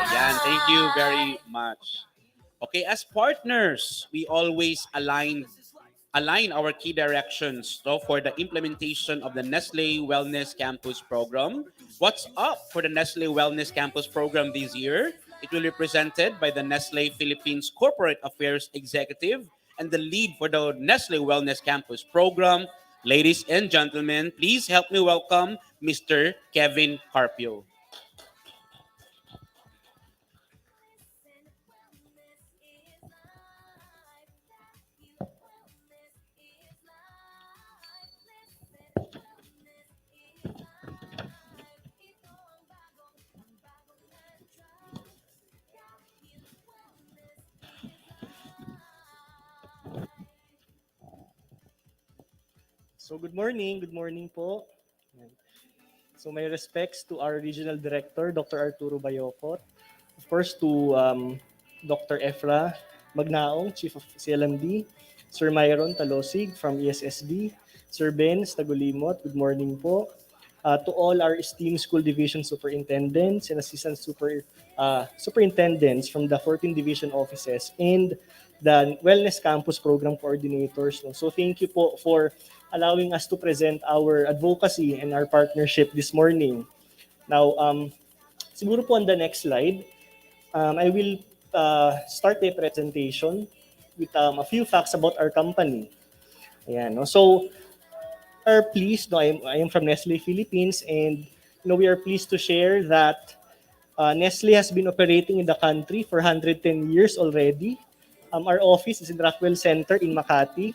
Ayan, thank you very much. Okay, as partners, we always align align our key directions for the implementation of the Nestle Wellness Campus program. What's up for the Nestle Wellness Campus program this year? It will be presented by the Nestle Philippines Corporate Affairs Executive and the lead for the Nestle Wellness Campus program. Ladies and gentlemen, please help me welcome Mr. Kevin Carpio. So good morning po. Yan. So my respects to our regional director, Dr. Arturo Bayocot. Of course to Dr. Efra Magnaong, Chief of CLMD, Sir Myron Talosig from ESSD, Sir Ben Stagulimot, good morning po. To all our esteemed school division superintendents and assistant superintendents from the 14 division offices and the Wellness Campus Program coordinators. No? So thank you po for allowing us to present our advocacy and our partnership this morning. Now, siguro po on the next slide, I will start the presentation with a few facts about our company. Ayan, no? So, are pleased, no, I am from Nestlé Philippines, and we are pleased to share that Nestle has been operating in the country for 110 years already. Our office is in Rockwell Center in Makati.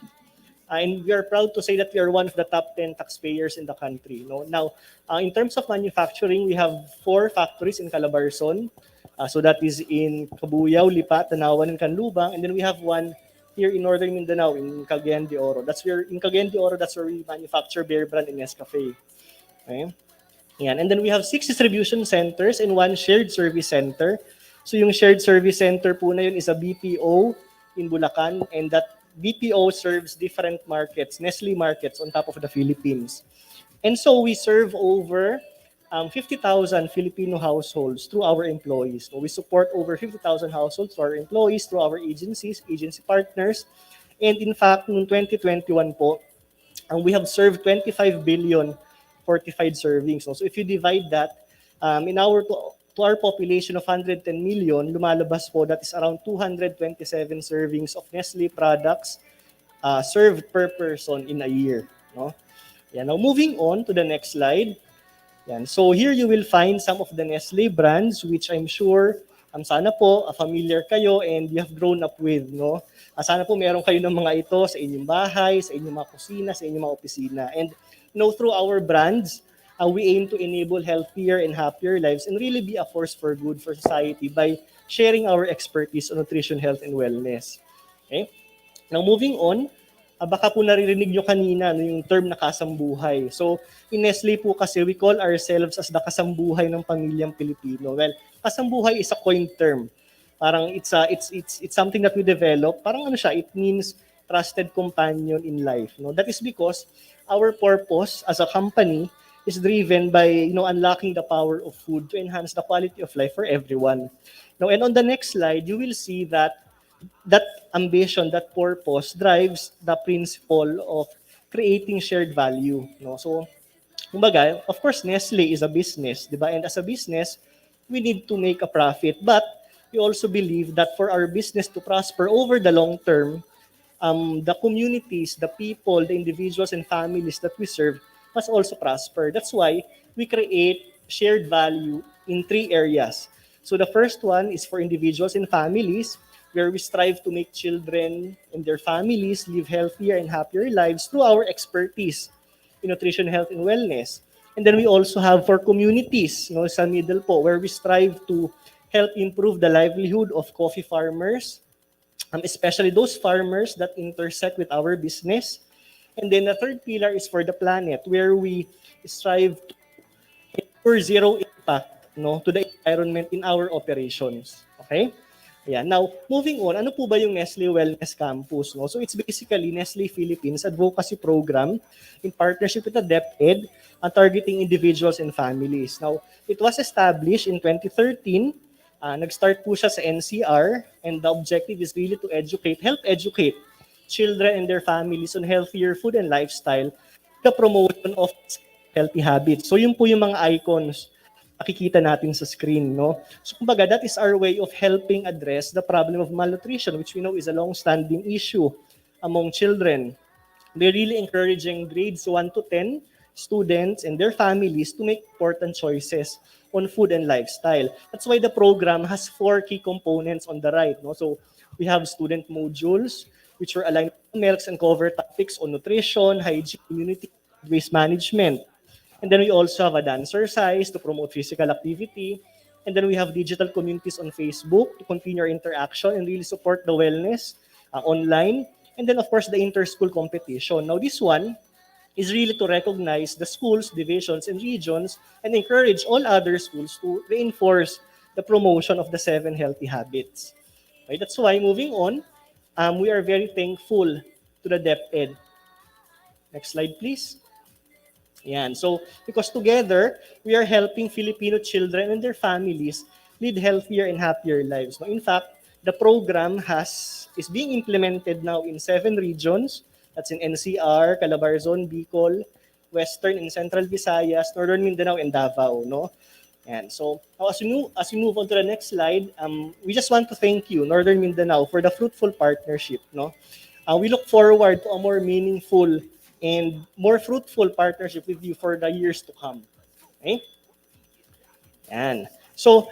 And we are proud to say that we are one of the top 10 taxpayers in the country. No? Now, in terms of manufacturing, we have 4 factories in Calabarzon. So that is in Cabuyao, Lipa, Tanawan, and Canlubang. And then we have one here in Northern Mindanao, in Cagayan de Oro. That's where we manufacture Bear Brand and Nescafe. Okay? Yan. And then we have 6 distribution centers and 1 shared service center. So yung shared service center po na yun is a BPO in Bulacan, and that BPO serves different markets, Nestle markets on top of the Philippines. And so we serve over 50,000 Filipino households through our employees. So we support over 50,000 households through our employees, through our agencies, agency partners. And in fact, noong 2021 po, we have served 25 billion fortified servings. So if you divide that, to our population of 110 million, lumalabas po that is around 227 servings of Nestle products served per person in a year. No? Yeah, now moving on to the next slide. Yan. So here you will find some of the Nestle brands which I'm sure sana po familiar kayo and you have grown up with. No? Sana po meron kayo ng mga ito sa inyong bahay, sa inyong mga kusina, sa inyong mga opisina. And through our brands, we aim to enable healthier and happier lives and really be a force for good for society by sharing our expertise on nutrition, health, and wellness. Okay? Now moving on, baka po naririnig nyo kanina yung term na kasambuhay. So in Nestle po kasi we call ourselves as the kasambuhay ng pamilyang Pilipino. Well, kasambuhay is a coined term. Parang it's something that we develop. Parang it means trusted companion in life. No? That is because our purpose as a company is driven by unlocking the power of food to enhance the quality of life for everyone. Now, and on the next slide, you will see that ambition, that purpose drives the principle of creating shared value. No? So, kumbaga, of course, Nestle is a business, di ba? And as a business, we need to make a profit. But we also believe that for our business to prosper over the long term, the communities, the people, the individuals and families that we serve must also prosper. That's why we create shared value in 3 areas. So the first one is for individuals and families, where we strive to make children and their families live healthier and happier lives through our expertise in nutrition, health, and wellness. And then we also have for communities, sa middle po, where we strive to help improve the livelihood of coffee farmers, especially those farmers that intersect with our business. And then the third pillar is for the planet, where we strive to ensure zero impact to the environment in our operations. Okay? Yeah. Now, moving on, ano po ba yung Nestle Wellness Campus? No? So it's basically Nestle Philippines advocacy program in partnership with the DepEd targeting individuals and families. Now, it was established in 2013. Nag-start po siya sa NCR, and the objective is really to help educate children and their families on healthier food and lifestyle, the promotion of healthy habits. So yun po yung mga icons makikita natin sa screen, no? So kumbaga, that is our way of helping address the problem of malnutrition, which we know is a long-standing issue among children. We're really encouraging grades 1 to 10 students and their families to make important choices on food and lifestyle. That's why the program has 4 key components on the right, no? So we have student modules, which are aligned with MELCs and cover topics on nutrition, hygiene, immunity, waste management. And then we also have a dancercise to promote physical activity. And then we have digital communities on Facebook to continue our interaction and really support the wellness online. And then, of course, the inter-school competition. Now, this one is really to recognize the schools, divisions, and regions and encourage all other schools to reinforce the promotion of the 7 healthy habits. Okay, that's why, moving on, we are very thankful to the DepEd. Next slide, please. Yan. So, because together, we are helping Filipino children and their families lead healthier and happier lives. No, in fact, the program is being implemented now in 7 regions. That's in NCR, Calabarzon, Bicol, Western and Central Visayas, Northern Mindanao, and Davao. No? And so, now as we move on to the next slide, we just want to thank you, Northern Mindanao, for the fruitful partnership. No? We look forward to a more meaningful and more fruitful partnership with you for the years to come. Okay? Yan. So,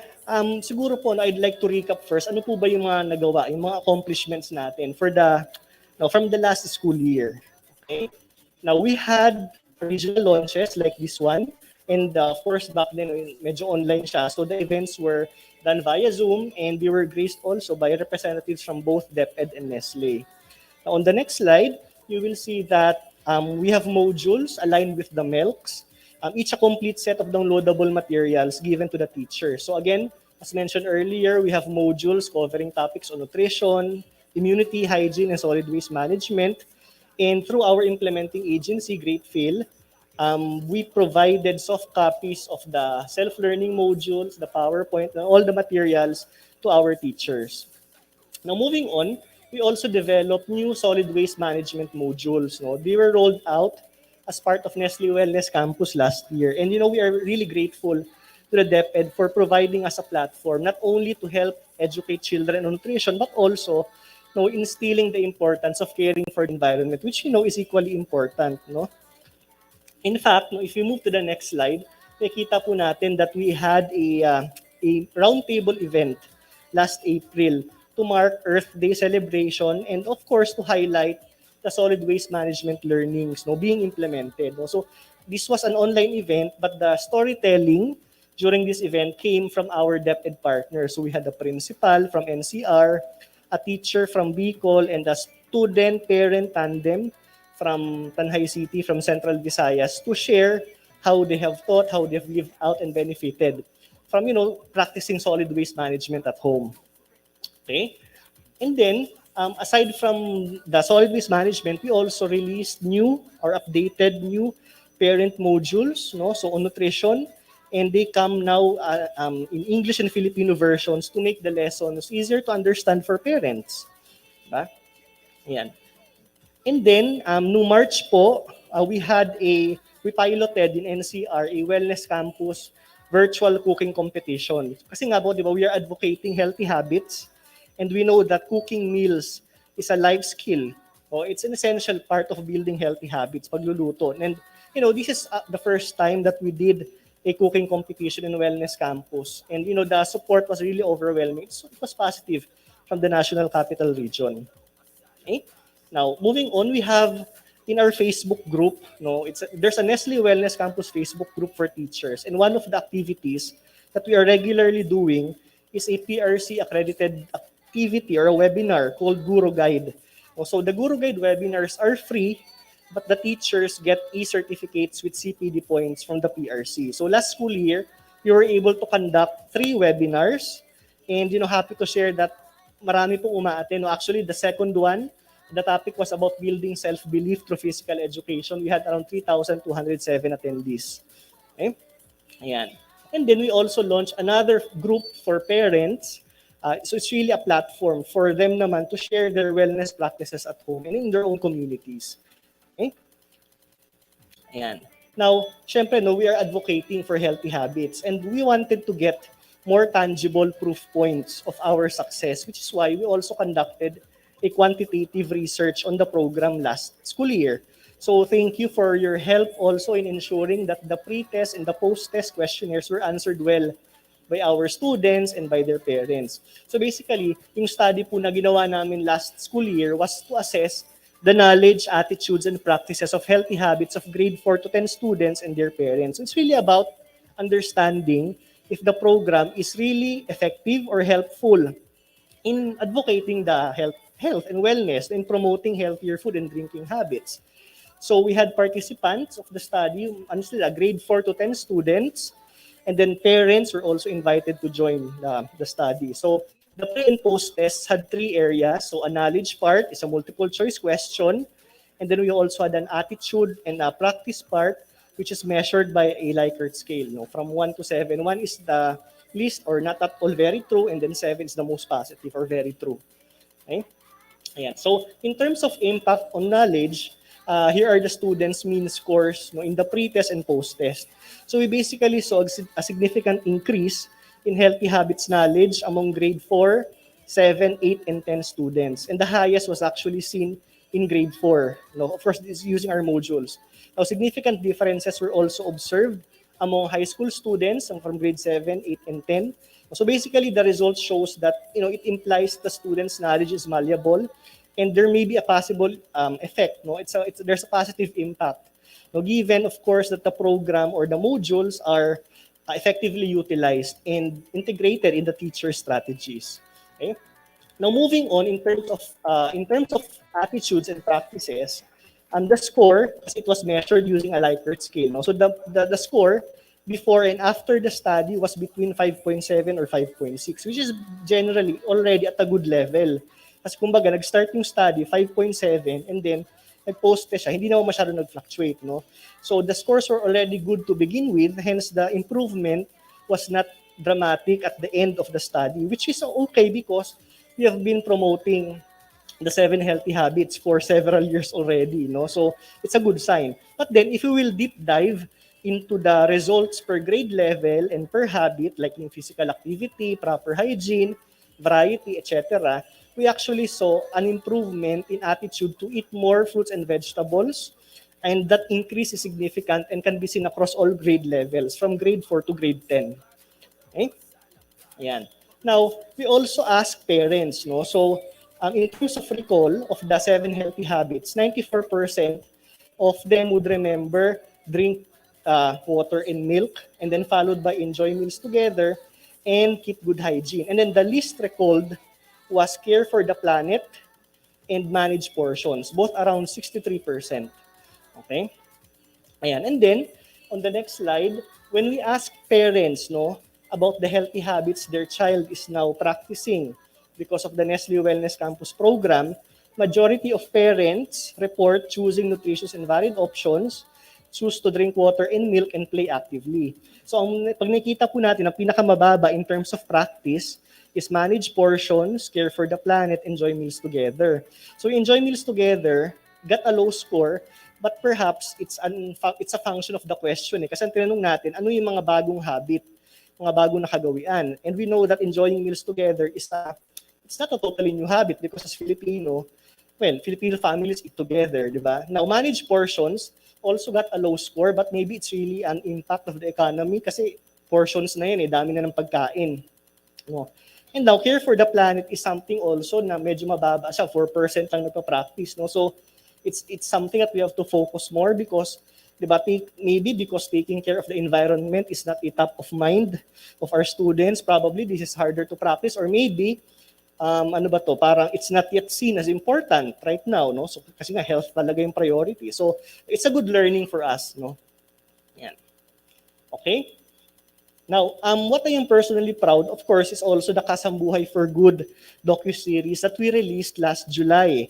siguro po, I'd like to recap first, ano po ba yung mga nagawa, yung mga accomplishments natin from the last school year. Okay? Now, we had regional launches like this one, and of course, back then, medyo online siya. So, the events were done via Zoom, and we were graced also by representatives from both DepEd and Nestle. Now, on the next slide, you will see that we have modules aligned with the MELCs, each a complete set of downloadable materials given to the teacher. So again, as mentioned earlier, we have modules covering topics on nutrition, immunity, hygiene, and solid waste management. And through our implementing agency, Great Phil, we provided soft copies of the self-learning modules, the PowerPoint, and all the materials to our teachers. Now moving on, we also developed new solid waste management modules. No? They were rolled out as part of Nestlé Wellness Campus last year. And we are really grateful to the DepEd for providing us a platform not only to help educate children on nutrition, but also instilling the importance of caring for the environment, which is equally important. No? In fact, if you move to the next slide, nakita po natin that we had a roundtable event last April to mark Earth Day celebration and of course to highlight the solid waste management learnings being implemented. So this was an online event, but the storytelling during this event came from our DepEd partners. So we had a principal from NCR, a teacher from Bicol, and a student-parent tandem from Tanhay City, from Central Visayas, to share how they have taught, how they've lived out and benefited from practicing solid waste management at home. Okay? And then, aside from the solid waste management, we also released new or updated new parent modules, so on nutrition, and they come now in English and Filipino versions to make the lessons easier to understand for parents. Diba? Ayan. And then, no March po, we piloted in NCR a Wellness Campus virtual cooking competition. Kasi nga po, di ba, we are advocating healthy habits. And we know that cooking meals is a life skill. It's an essential part of building healthy habits, pagluluto. And, this is the first time that we did a cooking competition in Wellness Campus. And, the support was really overwhelming. So it was positive from the National Capital Region. Okay? Now, moving on, we have in our Facebook group, there's a Nestle Wellness Campus Facebook group for teachers. And one of the activities that we are regularly doing is a PRC accredited activity or a webinar called Guru Guide. So the Guru Guide webinars are free, but the teachers get e-certificates with CPD points from the PRC. So last school year, we were able to conduct 3 webinars, and happy to share that marami pong umaattend. Actually, the second one, the topic was about building self-belief through physical education. We had around 3,207 attendees. Okay? Ayan. And then we also launched another group for parents So it's really a platform for them naman to share their wellness practices at home and in their own communities. Okay? Ayan. Now, syempre, no, we are advocating for healthy habits and we wanted to get more tangible proof points of our success, which is why we also conducted a quantitative research on the program last school year. So thank you for your help also in ensuring that the pre-test and the post-test questionnaires were answered well by our students and by their parents. So basically, yung study po na ginawa namin last school year was to assess the knowledge, attitudes, and practices of healthy habits of grade 4 to 10 students and their parents. So it's really about understanding if the program is really effective or helpful in advocating the health and wellness and promoting healthier food and drinking habits. So we had participants of the study, honestly, grade 4 to 10 students, and then parents were also invited to join the study. So the pre and post tests had 3 areas. So a knowledge part is a multiple choice question, and then we also had an attitude and a practice part, which is measured by a Likert scale, no, from 1 to 7. 1 is the least or not at all very true, and then 7 is the most positive or very true. Okay? Ayan. So in terms of impact on knowledge, here are the students' mean scores, no, in the pre-test and post-test. So we basically saw a significant increase in healthy habits knowledge among grade 4, 7, 8, and 10 students. And the highest was actually seen in grade 4. No, of course, this is using our modules. Now, significant differences were also observed among high school students from grade 7, 8, and 10. So basically, the result shows that it implies the students' knowledge is malleable, and there may be a possible effect. No, there's a positive impact. No, given of course that the program or the modules are effectively utilized and integrated in the teacher strategies. Okay. Now moving on in terms of attitudes and practices, the score, as it was measured using a Likert scale. No? So the score before and after the study was between 5.7 or 5.6, which is generally already at a good level. Kasi kumbaga, nag-start yung study, 5.7, and then nag-post siya, hindi naman masyado nag-fluctuate. No? So the scores were already good to begin with, hence the improvement was not dramatic at the end of the study, which is okay because we have been promoting the 7 healthy habits for several years already. No? So it's a good sign. But then if you will deep dive into the results per grade level and per habit, like in physical activity, proper hygiene, variety, etc., we actually saw an improvement in attitude to eat more fruits and vegetables, and that increase is significant and can be seen across all grade levels, from grade 4 to grade 10. Okay? Ayan. Now, we also ask parents, no? So, in terms of recall of the 7 healthy habits, 94% of them would remember drink water and milk, and then followed by enjoy meals together and keep good hygiene. And then the least recalled was care for the planet and manage portions, both around 63%. Okay? Ayan. And then, on the next slide, when we ask parents about the healthy habits their child is now practicing because of the Nestle Wellness Campus program, majority of parents report choosing nutritious and varied options, choose to drink water and milk, and play actively. So, pag nakita po natin, ang pinakamababa in terms of practice is manage portions, care for the planet, enjoy meals together. So, enjoy meals together, got a low score, but perhaps it's a function of the question. Kasi ang tinanong natin, ano yung mga bagong habit, mga bagong nakagawian? And we know that enjoying meals together it's not a totally new habit because as Filipino families eat together, di ba? Now, manage portions also got a low score, but maybe it's really an impact of the economy kasi portions na yun, dami na ng pagkain. No? And now, care for the planet is something also na medyo mababa siya, 4% lang nagpa-practice. No? So, it's something that we have to focus more because, diba, maybe because taking care of the environment is not a top of mind of our students. Probably this is harder to practice, or maybe, parang it's not yet seen as important right now, no? So, kasi nga, health talaga yung priority. So, it's a good learning for us, no? Yan. Okay? Now, what I am personally proud, of course, is also the Kasambuhay for Good docuseries that we released last July.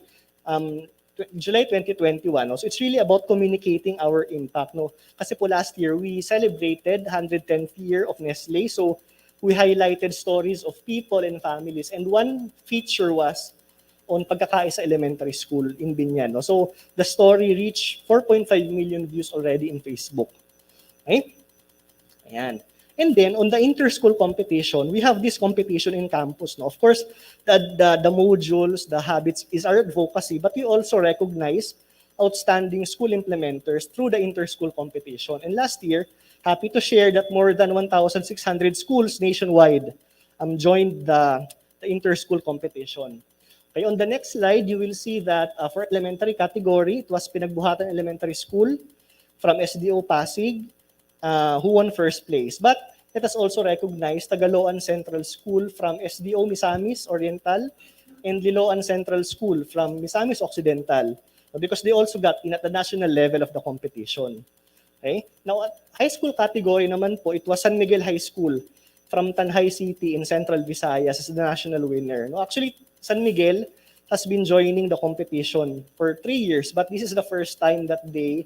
July 2021. No? So it's really about communicating our impact. No? Kasi po last year, we celebrated 110th year of Nestle. So we highlighted stories of people and families. And one feature was on pagkakaisa elementary school in Binyan. No? So the story reached 4.5 million views already in Facebook. Okay? Ayan. And then on the inter-school competition, we have this competition in campus. No? Of course, the modules, the habits is our advocacy, but we also recognize outstanding school implementers through the inter-school competition. And last year, happy to share that more than 1,600 schools nationwide joined the inter-school competition. Okay, on the next slide, you will see that for elementary category, it was Pinagbuhatan Elementary School from SDO Pasig, who won first place. But let us also recognize Tagaloan Central School from SDO Misamis Oriental and Liloan Central School from Misamis Occidental, because they also got in at the national level of the competition. Okay? Now, at high school category naman po, it was San Miguel High School from Tanhay City in Central Visayas as the national winner. No, actually, San Miguel has been joining the competition for 3 years, but this is the first time that they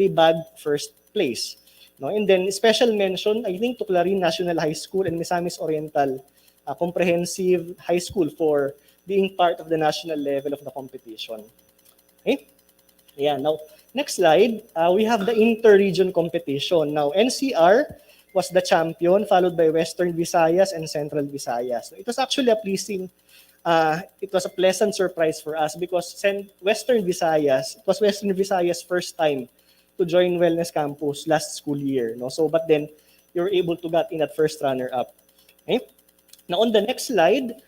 bagged first place. No, and then special mention, I think, to Clarin National High School and Misamis Oriental Comprehensive High School for being part of the national level of the competition. Okay? Yeah. Now, next slide, we have the inter-region competition. Now, NCR was the champion, followed by Western Visayas and Central Visayas. So it was actually a pleasant surprise for us because Western Visayas, it was Western Visayas' first time to join Wellness Campus last school year. No? So, but then you're able to get in at first runner-up. Okay? Now, on the next slide,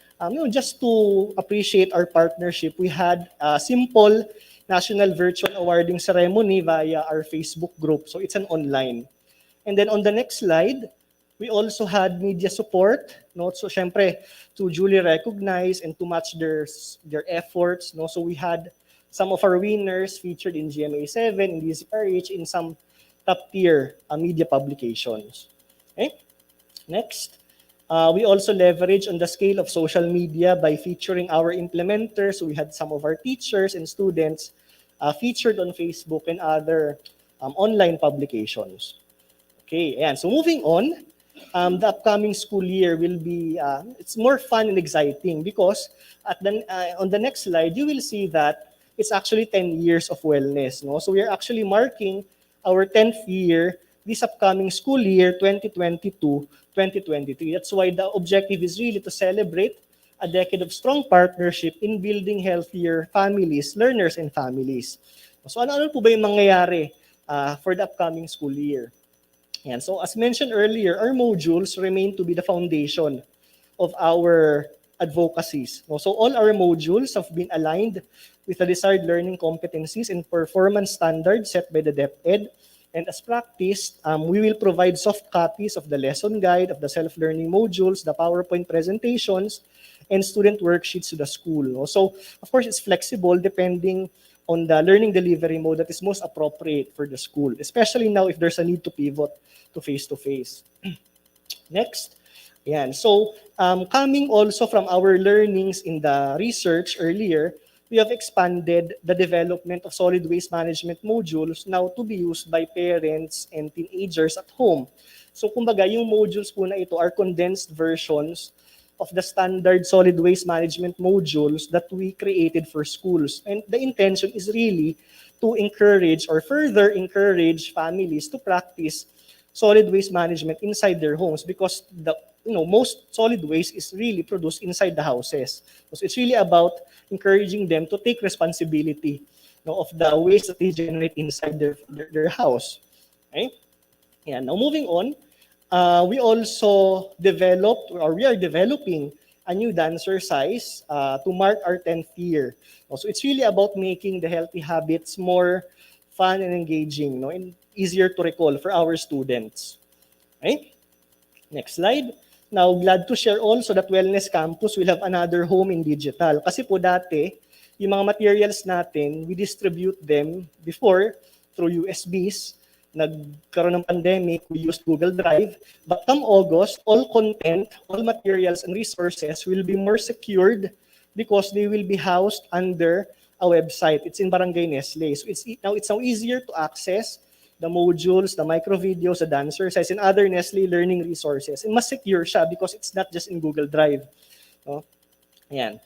just to appreciate our partnership, we had a simple national virtual awarding ceremony via our Facebook group. So it's an online. And then on the next slide, we also had media support. No? So syempre, to duly recognize and to match their efforts. No? So we had some of our winners featured in GMA7, in DZRH, in some top-tier media publications. Okay? Next, we also leverage on the scale of social media by featuring our implementers. So we had some of our teachers and students featured on Facebook and other online publications. Okay, and so moving on, the upcoming school year will be, it's more fun and exciting because on the next slide, you will see that it's actually 10 years of wellness. No? So we are actually marking our 10th year this upcoming school year, 2022-2023. That's why the objective is really to celebrate a decade of strong partnership in building healthier families, learners, and families. So ano po ba yung mangyayari for the upcoming school year? And so as mentioned earlier, our modules remain to be the foundation of our advocacies. So all our modules have been aligned with the desired learning competencies and performance standards set by the DepEd. And as practiced, we will provide soft copies of the lesson guide, of the self-learning modules, the PowerPoint presentations, and student worksheets to the school. So, of course, it's flexible depending on the learning delivery mode that is most appropriate for the school, especially now if there's a need to pivot to face-to-face. Next. Yan. So, coming also from our learnings in the research earlier, we have expanded the development of solid waste management modules now to be used by parents and teenagers at home. So, kumbaga, yung modules po na ito are condensed versions of the standard solid waste management modules that we created for schools. And the intention is really to encourage or further encourage families to practice solid waste management inside their homes because most solid waste is really produced inside the houses. So it's really about encouraging them to take responsibility of the waste that they generate inside their house. Okay? Yeah. Now moving on, we also we are developing a new dancercise to mark our 10th year. So it's really about making the healthy habits more fun and engaging, and easier to recall for our students. Okay? Next slide. Now, glad to share also that Wellness Campus will have another home in digital. Kasi po dati, yung mga materials natin, we distribute them before through USBs. Nagkaroon ng pandemic, we used Google Drive. But come August, all content, all materials and resources will be more secured because they will be housed under a website. It's in Barangay Nestle. So it's now easier to access the modules, the micro videos, the dancercise, and other Nestle learning resources. And mas secure siya because it's not just in Google Drive. No? Ayan.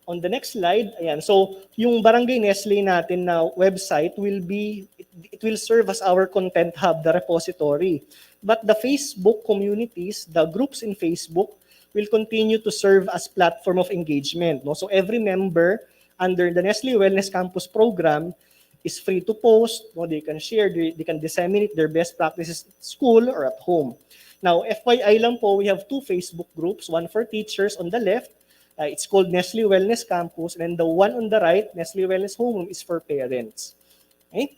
On the next slide, ayan. So, yung Barangay Nestle natin na website it will serve as our content hub, the repository. But the Facebook communities, the groups in Facebook, will continue to serve as platform of engagement. No? So, every member under the Nestle Wellness Campus program is free to post. No? They can share, they can disseminate their best practices at school or at home. Now, FYI lang po, we have 2 Facebook groups, one for teachers on the left. It's called Nestle Wellness Campus, and then the one on the right, Nestle Wellness Homeroom, is for parents. Okay?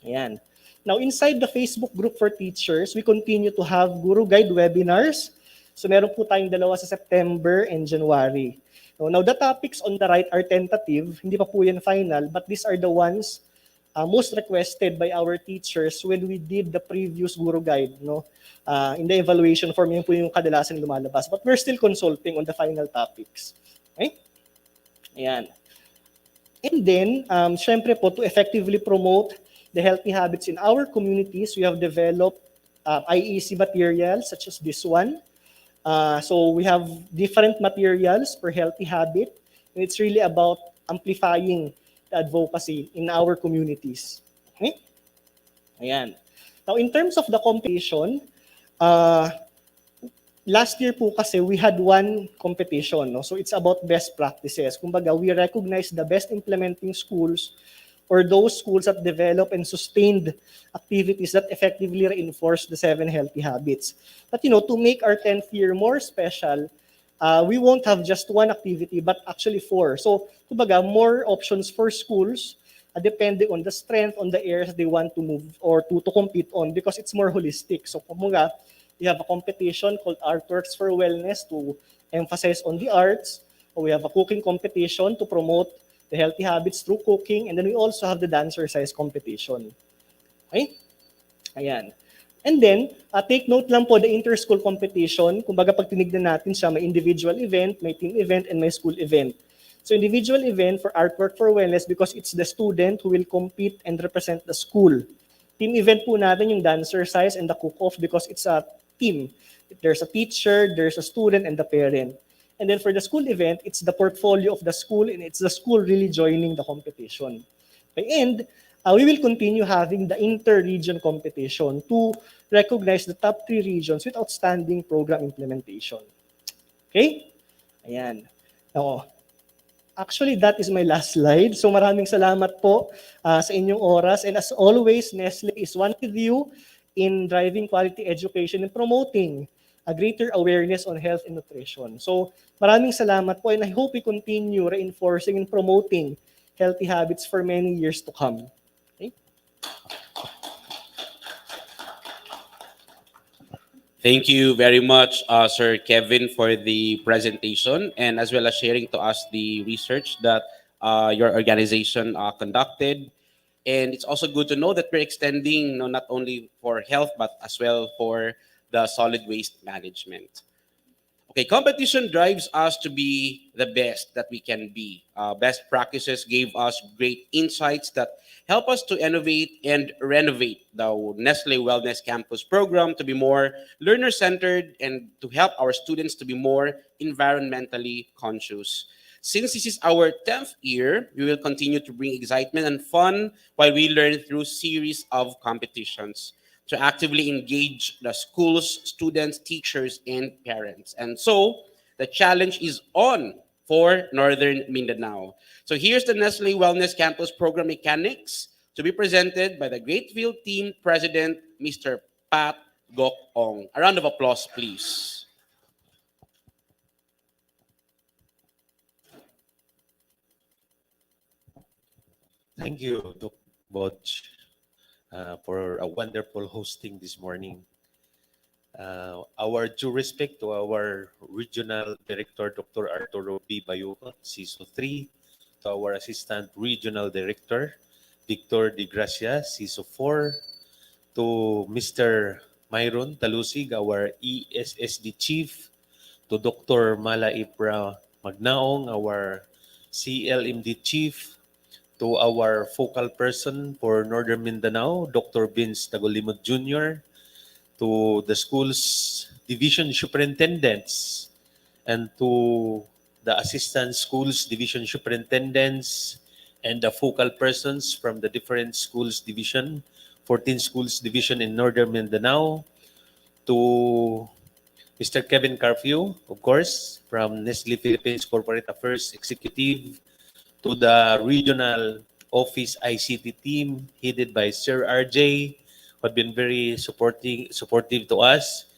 Ayan. Now, inside the Facebook group for teachers, we continue to have Guru Guide webinars. So, meron po tayong 2 sa September and January. Now, the topics on the right are tentative. Hindi pa po yan final, but these are the ones most requested by our teachers when we did the previous Guru Guide. No? In the evaluation form, yun po yung kadalasan lumalabas. But we're still consulting on the final topics. Okay? Ayan. And then, syempre po, to effectively promote the healthy habits in our communities, we have developed IEC materials such as this one. So we have different materials for healthy habit. And it's really about amplifying the advocacy in our communities. Okay? Ayan. Now, in terms of the competition, last year po kasi we had one competition. No? So it's about best practices. Kumbaga, we recognize the best implementing schools or those schools that develop and sustained activities that effectively reinforce the 7 healthy habits. But to make our 10th year more special, we won't have just one activity, but actually 4. So, kumbaga, more options for schools, depending on the strength, on the areas they want to move or to compete on, because it's more holistic. So, kumbaga, we have a competition called Artworks for Wellness to emphasize on the arts. We have a cooking competition to promote the healthy habits through cooking. And then we also have the dancercise competition. Okay? Ayan. And then, take note lang po, the inter-school competition, kumbaga pag tinignan natin siya, may individual event, may team event, and may school event. So individual event for Artwork for Wellness because it's the student who will compete and represent the school. Team event po natin yung dancercise and the cook-off because it's a team. There's a teacher, there's a student, and the parent. And then for the school event, it's the portfolio of the school and it's the school really joining the competition. And we will continue having the inter-region competition to recognize the top 3 regions with outstanding program implementation. Okay? Ayan. Now, actually, that is my last slide. So maraming salamat po sa inyong oras. And as always, Nestle is one with you in driving quality education and promoting a greater awareness on health and nutrition. So maraming salamat po and I hope we continue reinforcing and promoting healthy habits for many years to come. Okay? Thank you very much, Sir Kevin, for the presentation and as well as sharing to us the research that your organization conducted. And it's also good to know that we're extending not only for health, but as well for the solid waste management. Okay, competition drives us to be the best that we can be. Best practices gave us great insights that help us to innovate and renovate the Nestle Wellness Campus program to be more learner-centered and to help our students to be more environmentally conscious. Since this is our 10th year, we will continue to bring excitement and fun while we learn through series of competitions to actively engage the schools, students, teachers, and parents. And so, the challenge is on for Northern Mindanao. So here's the Nestle Wellness Campus Program Mechanics to be presented by the Great Field Team President, Mr. Pat Gok Ong. A round of applause, please. Thank you, Dr. Botch, for a wonderful hosting this morning. Our due respect to our Regional Director, Dr. Arturo B. Bayucot, CISO 3, to our Assistant Regional Director, Victor De Gracia, CISO 4, to Mr. Myron Talusig, our ESSD Chief, to Dr. Mala Ipra Magnaong, our CLMD Chief, to our focal person for Northern Mindanao, Dr. Vince Tagolimod Jr., to the school's division superintendents, and to the assistant schools division superintendents and the focal persons from the different schools division, 14 schools division in Northern Mindanao, to Mr. Kevin Carpio, of course, from Nestlé Philippines Corporate Affairs Executive, to the regional office ICT team headed by Sir RJ, who have been very supportive to us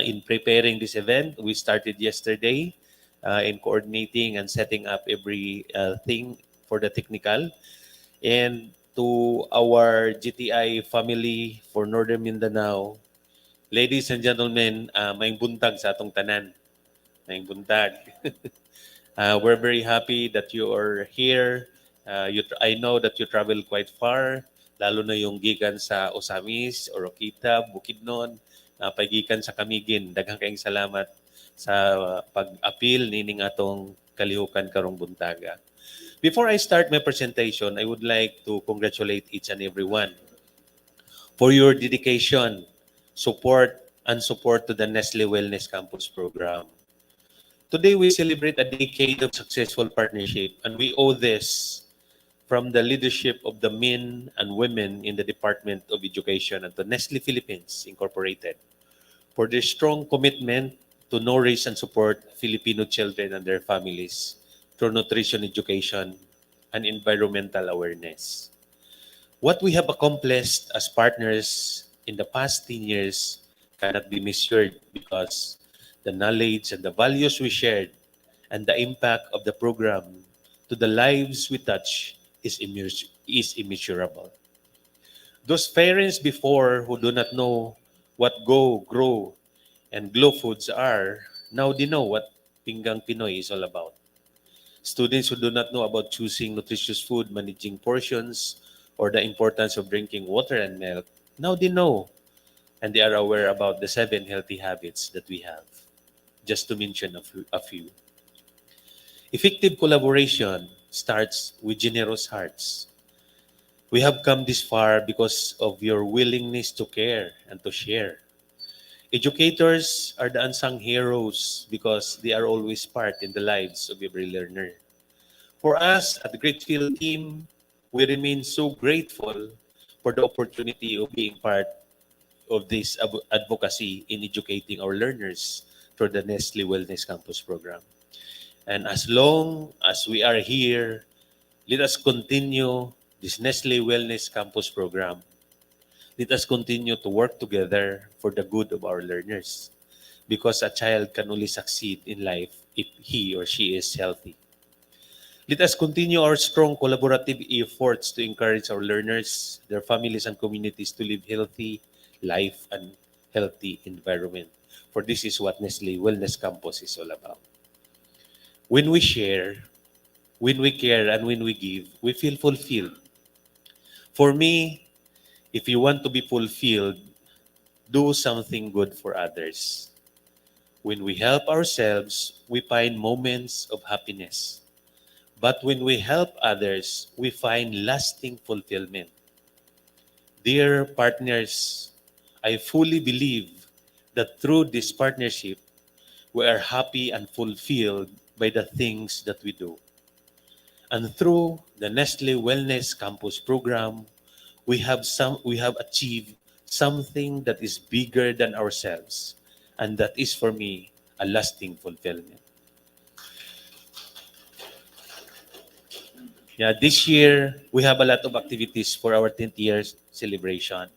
in preparing this event. We started yesterday in coordinating and setting up every thing for the technical. And to our GTI family for Northern Mindanao, ladies and gentlemen, may buntag sa atong tanan. May buntag. We're very happy that you are here. I know that you travel quite far, lalo na yung gikan sa Osamis, Oroquita, Bukidnon, pagikan sa Camiguin. Daghang kayong salamat sa pag-appeal nining atong kalihukan karong buntaga. Before I start my presentation, I would like to congratulate each and everyone for your dedication, support to the Nestle Wellness Campus program. Today, we celebrate a decade of successful partnership, and we owe this from the leadership of the men and women in the Department of Education and to Nestle Philippines Incorporated for their strong commitment to nourish and support Filipino children and their families through nutrition education and environmental awareness. What we have accomplished as partners in the past 10 years cannot be measured because the knowledge and the values we shared and the impact of the program to the lives we touch is immeasurable. Those parents before who do not know what Go, Grow, and Glow foods are, now they know what Pinggang Pinoy is all about. Students who do not know about choosing nutritious food, managing portions, or the importance of drinking water and milk, now they know and they are aware about the 7 healthy habits that we have. Just to mention a few. Effective collaboration starts with generous hearts. We have come this far because of your willingness to care and to share. Educators are the unsung heroes because they are always part in the lives of every learner. For us at the Greatfield team, we remain so grateful for the opportunity of being part of this advocacy in educating our learners through the Nestle Wellness Campus program. And as long as we are here, let us continue this Nestle Wellness Campus program. Let us continue to work together for the good of our learners because a child can only succeed in life if he or she is healthy. Let us continue our strong collaborative efforts to encourage our learners, their families and communities to live healthy life and healthy environment. For this is what Nestle Wellness Campus is all about. When we share, when we care, and when we give, we feel fulfilled. For me, if you want to be fulfilled, do something good for others. When we help ourselves, we find moments of happiness. But when we help others, we find lasting fulfillment. Dear partners, I fully believe that through this partnership, we are happy and fulfilled by the things that we do. And through the Nestle Wellness Campus program, we have achieved something that is bigger than ourselves, and that is for me a lasting fulfillment. Yeah, this year we have a lot of activities for our 10th year celebration.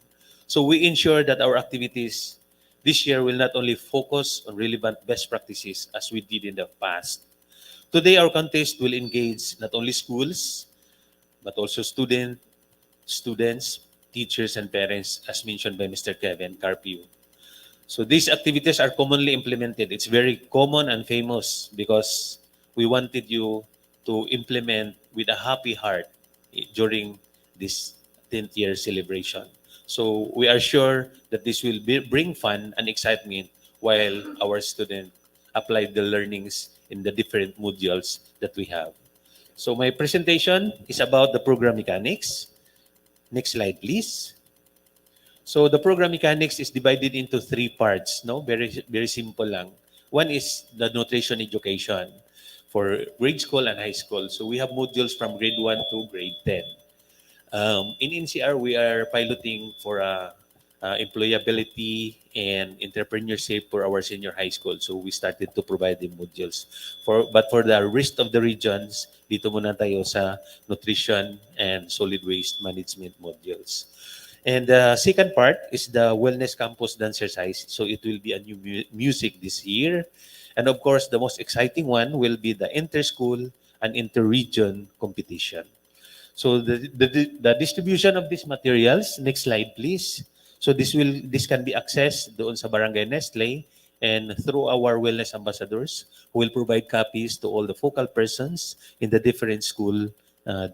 So we ensure that our activities this year will not only focus on relevant best practices as we did in the past. Today, our contest will engage not only schools, but also students, teachers, and parents, as mentioned by Mr. Kevin Carpio. So these activities are commonly implemented. It's very common and famous because we wanted you to implement with a happy heart during this 10th year celebration. So we are sure that this will bring fun and excitement while our students apply the learnings in the different modules that we have. So my presentation is about the program mechanics. Next slide, please. So the program mechanics is divided into three parts, no? Very simple lang. One is the nutrition education for grade school and high school. So we have modules from grade 1 to grade 10. In NCR, we are piloting for employability and entrepreneurship for our senior high school. So we started to provide the modules. But for the rest of the regions, dito muna tayo sa nutrition and solid waste management modules. And the second part is the Wellness Campus dancercise. So it will be a new music this year. And of course, the most exciting one will be the inter-school and inter-region competition. So the distribution of these materials, next slide please. So this can be accessed doon sa Barangay Nestle and through our wellness ambassadors who will provide copies to all the focal persons in the different school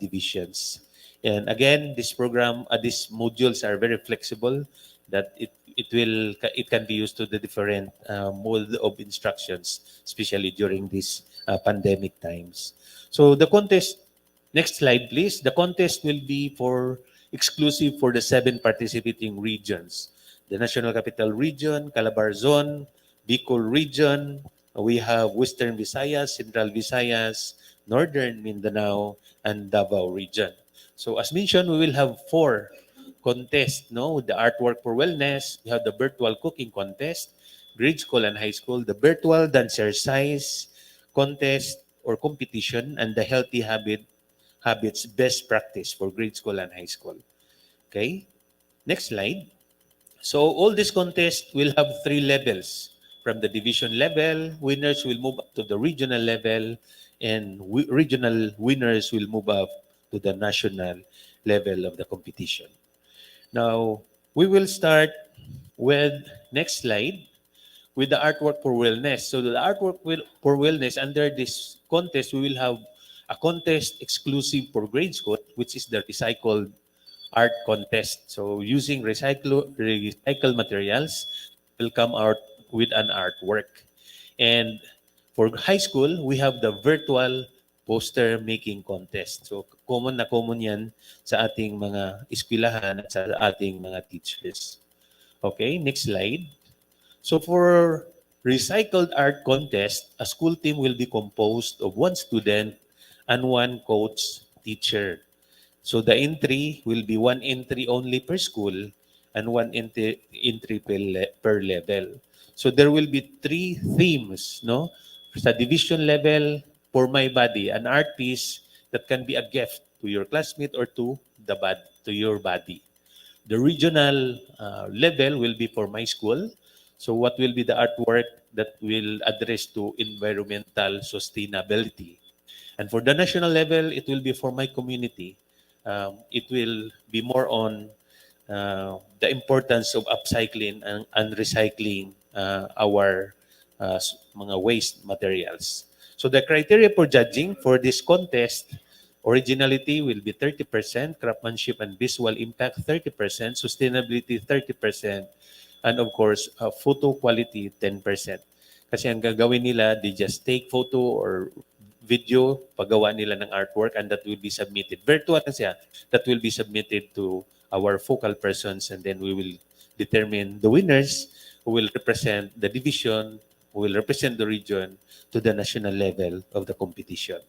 divisions. And again, this program, these modules are very flexible that it can be used to the different mode of instructions, especially during these pandemic times. So the contest, next slide please. The contest will be exclusive for the 7 participating regions. The National Capital Region, Calabar Zone, Bicol Region, we have Western Visayas, Central Visayas, Northern Mindanao, and Davao Region. So as mentioned, we will have 4 contests, no? The artwork for wellness, we have the virtual cooking contest, grade school and high school, the virtual dancercise contest or competition, and the healthy habits best practice for grade school and high school. Okay, next slide. So all these contests will have 3 levels. From the division level, winners will move up to the regional level, and regional winners will move up to the national level of the competition. Now, we will start with, next slide, with the artwork for wellness. So the artwork for wellness, under this contest, we will have a contest exclusive for grade school, which is the recycled art contest. So using recycled materials will come out with an artwork. And for high school, we have the virtual poster making contest. So common na common yan sa ating mga eskwelahan at sa ating mga teachers. Okay, next slide. So for recycled art contest, a school team will be composed of 1 student and 1 coach teacher. So the entry will be 1 entry only per school and 1 entry per level. So there will be 3 themes, no? Sa division level, for my body, an art piece that can be a gift to your classmate or to your body. The regional level will be for my school. So what will be the artwork that will address to environmental sustainability? And for the national level, it will be for my community. It will be more on the importance of upcycling and recycling our mga waste materials. So the criteria for judging for this contest, originality will be 30%, craftsmanship and visual impact 30%, sustainability 30%, and of course, photo quality 10%. Kasi ang gagawin nila, they just take photo or video, paggawa nila ng artwork, and that will be submitted. Virtual na siya, that will be submitted to our focal persons, and then we will determine the winners who will represent the division, who will represent the region to the national level of the competition.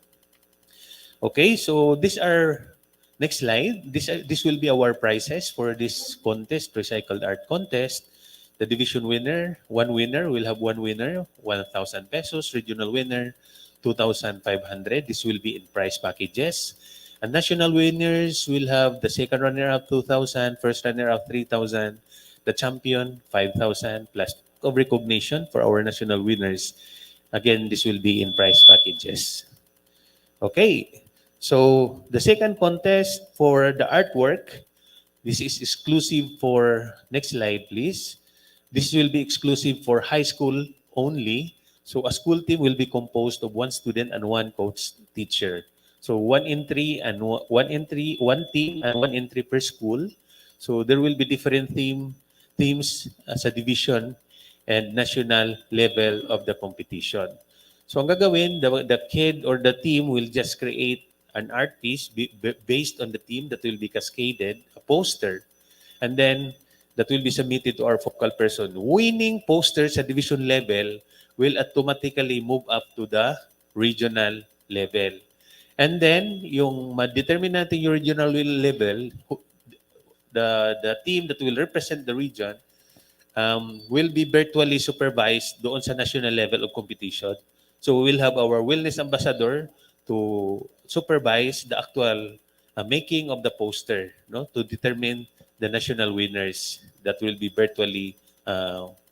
Okay, so these are, next slide, this will be our prizes for this contest, recycled art contest. The division winner, 1 winner, will have 1 winner, 1,000 pesos, regional winner, 2,500. This will be in prize packages. And national winners will have the second runner-up 2,000, first runner-up 3,000, the champion 5,000 plus of recognition for our national winners. Again, this will be in prize packages. Okay, so the second contest for the artwork, this is exclusive for, next slide please. This will be exclusive for high school only. So a school team will be composed of 1 student and 1 coach teacher. So 1 entry, 1 team and 1 entry per school. So there will be different teams as a division and national level of the competition. So ang gagawin, the kid or the team will just create an art piece based on the theme that will be cascaded, a poster, and then that will be submitted to our focal person. Winning posters at division level will automatically move up to the regional level. And then, yung ma-determine natin yung regional level, the team that will represent the region will be virtually supervised doon sa national level of competition. So we will have our wellness ambassador to supervise the actual making of the poster, no, to determine the national winners that will be virtually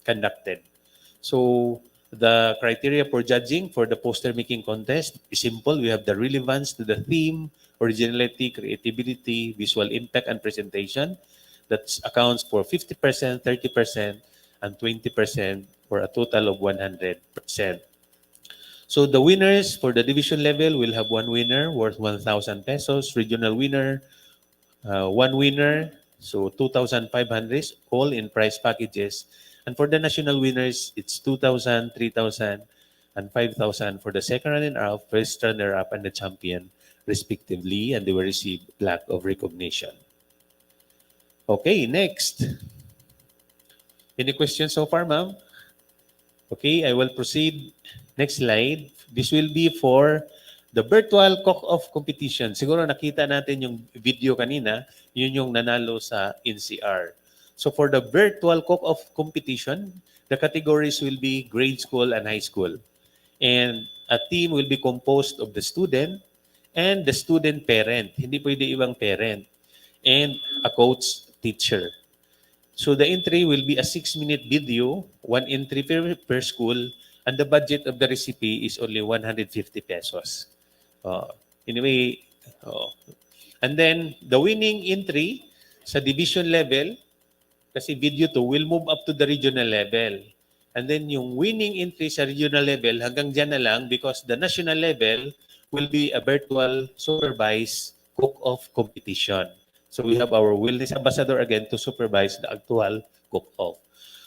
conducted. So the criteria for judging for the poster making contest is simple. We have the relevance to the theme, originality, creativity, visual impact, and presentation. That accounts for 50%, 30%, and 20% for a total of 100%. So the winners for the division level will have one winner worth 1,000 pesos, regional winner, one winner, so 2,500, all in prize packages. And for the national winners, it's 2,000, 3,000, and 5,000 for the second runner-up, first runner-up, and the champion, respectively, and they will receive plaque of recognition. Okay, next. Any questions so far, ma'am? Okay, I will proceed. Next slide. This will be for the virtual cook-off competition. Siguro nakita natin yung video kanina, yun yung nanalo sa NCR. So for the virtual cook-off competition, the categories will be grade school and high school. And a team will be composed of the student and the student parent. Hindi pwede ibang parent. And a coach teacher. So the entry will be a 6-minute video, one entry per school, and the budget of the recipe is only 150 pesos. Anyway, and then the winning entry sa division level, kasi video to, will move up to the regional level. And then yung winning entry sa regional level, hanggang dyan na lang because the national level will be a virtual supervised cook-off competition. So we have our wellness ambassador again to supervise the actual cook-off.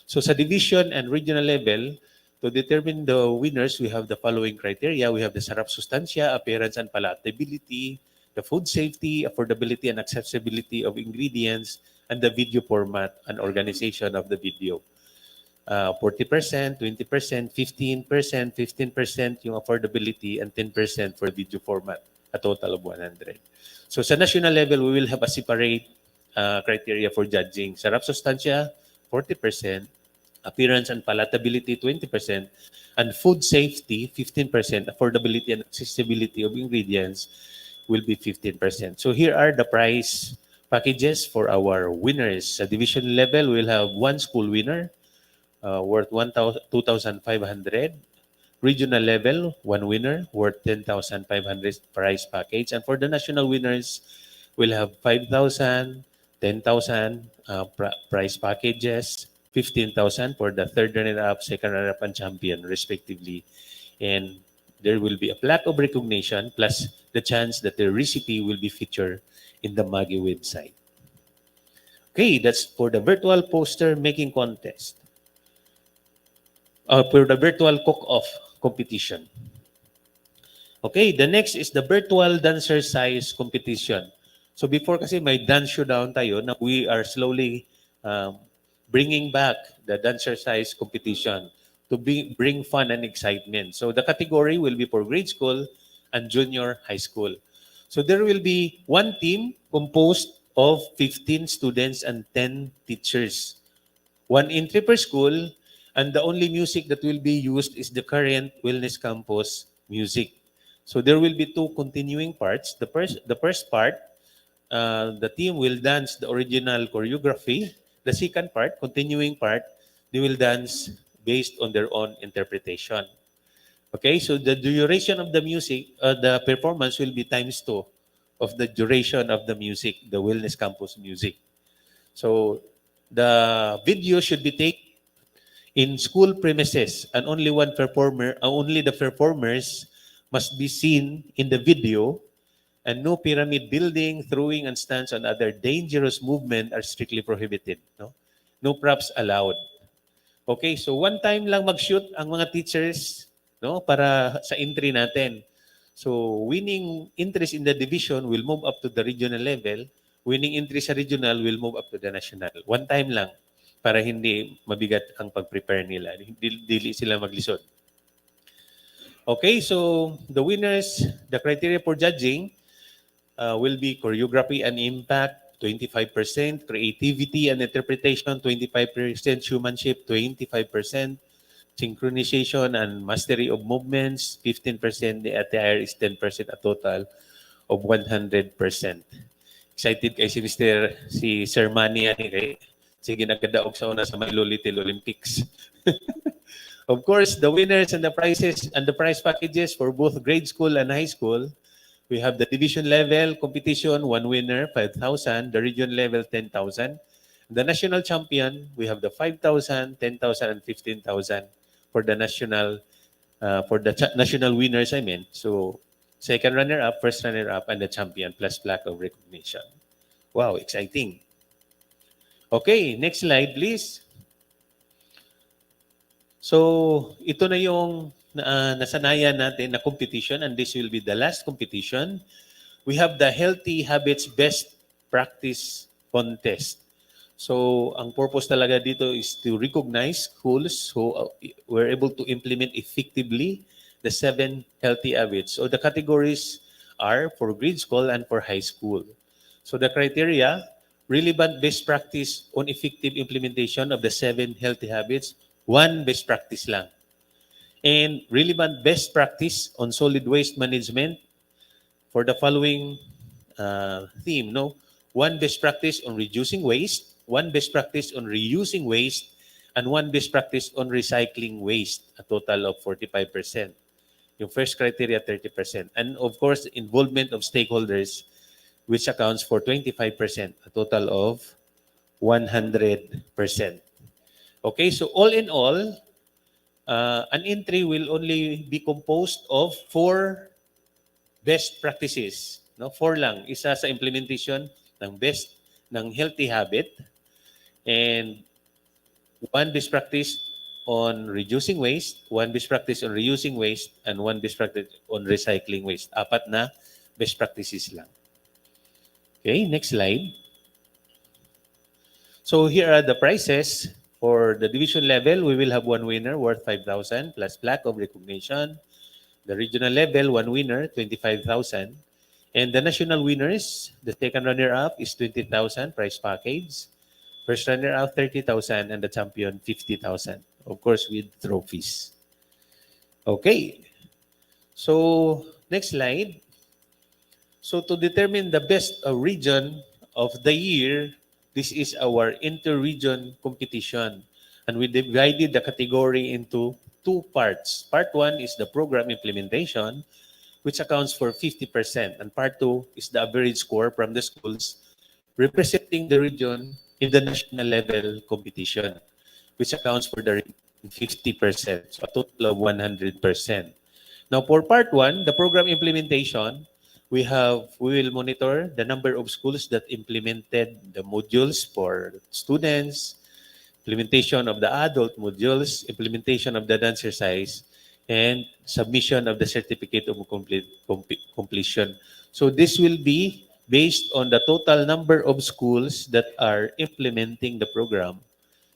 So sa division and regional level, to determine the winners, we have the following criteria. We have the sarap sustansya, appearance and palatability, the food safety, affordability and accessibility of ingredients, and the video format and organization of the video. 40%, 20%, 15%, 15% yung affordability, and 10% for video format, a total of 100. So sa national level, we will have a separate criteria for judging. Sarap sustansya, 40%, appearance and palatability, 20%, and food safety, 15%, affordability and accessibility of ingredients will be 15%. So here are the prize packages for our winners. Sa division level, we'll have one school winner worth 2,500. Regional level, one winner worth 10,500 prize package. And for the national winners, we'll have 5,000, 10,000 prize packages, 15,000 for the third runner-up, second runner-up, and champion, respectively. And there will be a plaque of recognition plus the chance that the recipe will be featured in the Maggie website. Okay, that's for the virtual poster making contest. For the virtual cook-off competition. Okay, the next is the virtual dancercise competition. So before kasi may dance showdown tayo, na we are slowly bringing back the dancercise competition to bring fun and excitement. So the category will be for grade school and junior high school. So there will be one team composed of 15 students and 10 teachers. One entry per school, and the only music that will be used is the current Wellness Campus music. So there will be two continuing parts. The first part, the team will dance the original choreography. The second part, continuing part, they will dance based on their own interpretation. Okay, so the duration of the music, the performance will be ×2 of the duration of the music, the Wellness Campus music. So the video should be taken in school premises, and only one performer, only the performers must be seen in the video, and no pyramid building, throwing, and stunts on other dangerous movement are strictly prohibited. No props allowed. Okay, so one time lang mag-shoot ang mga teachers, no, para sa entry natin. So winning entries in the division will move up to the regional level. Winning entries sa regional will move up to the national. One time lang para hindi mabigat ang pag-prepare nila. Dili sila maglisod. Okay, so the winners, the criteria for judging will be choreography and impact, 25%, creativity and interpretation, 25%, showmanship, 25%, synchronization and mastery of movements, 15%, the attire is 10%, a total of 100%. Excited kay si Sir Manny yan kay sige nagkadaog sa una sa Milo Little Olympics. Of course, the winners and the prizes and the prize packages for both grade school and high school. We have the division level competition, one winner, 5,000. The region level, 10,000. The national champion, we have the 5,000, 10,000, and 15,000 for the national national winners. I mean, so second runner-up, first runner-up, and the champion plus plaque of recognition. Wow, exciting. Okay, next slide, please. So, ito na yung nasanayan natin na competition, and this will be the last competition. We have the Healthy Habits Best Practice Contest. So, ang purpose talaga dito is to recognize schools who were able to implement effectively the 7 healthy habits. So, the categories are for grade school and for high school. So, the criteria, relevant best practice on effective implementation of the 7 healthy habits, 1 best practice lang. And relevant best practice on solid waste management for the following theme, no? 1 best practice on reducing waste, 1 best practice on reusing waste, and 1 best practice on recycling waste, a total of 45%. Yung first criteria, 30%. And of course, involvement of stakeholders, which accounts for 25%, a total of 100%. Okay, so all in all, an entry will only be composed of 4 best practices. No? 4 lang. Isa sa implementation ng best ng healthy habit, and 1 best practice on reducing waste, 1 best practice on reusing waste, and 1 best practice on recycling waste. 4 na best practices lang. Okay, next slide. So here are the prizes. For the division level, we will have 1 winner worth 5,000 plus plaque of recognition. The regional level, 1 winner, 25,000. And the national winners, the second runner-up is 20,000 prize package. First runner-up, 30,000, and the champion, 50,000. Of course, with trophies. Okay. So, next slide. So, to determine the best region of the year, this is our inter-region competition. And we divided the category into 2 parts. Part 1 is the program implementation, which accounts for 50%. And part 2 is the average score from the schools representing the region in the national level competition, which accounts for the 50%, so a total of 100%. Now, for part 1, the program implementation, we will monitor the number of schools that implemented the modules for students, implementation of the adult modules, implementation of the dancercise, and submission of the certificate of completion. So this will be based on the total number of schools that are implementing the program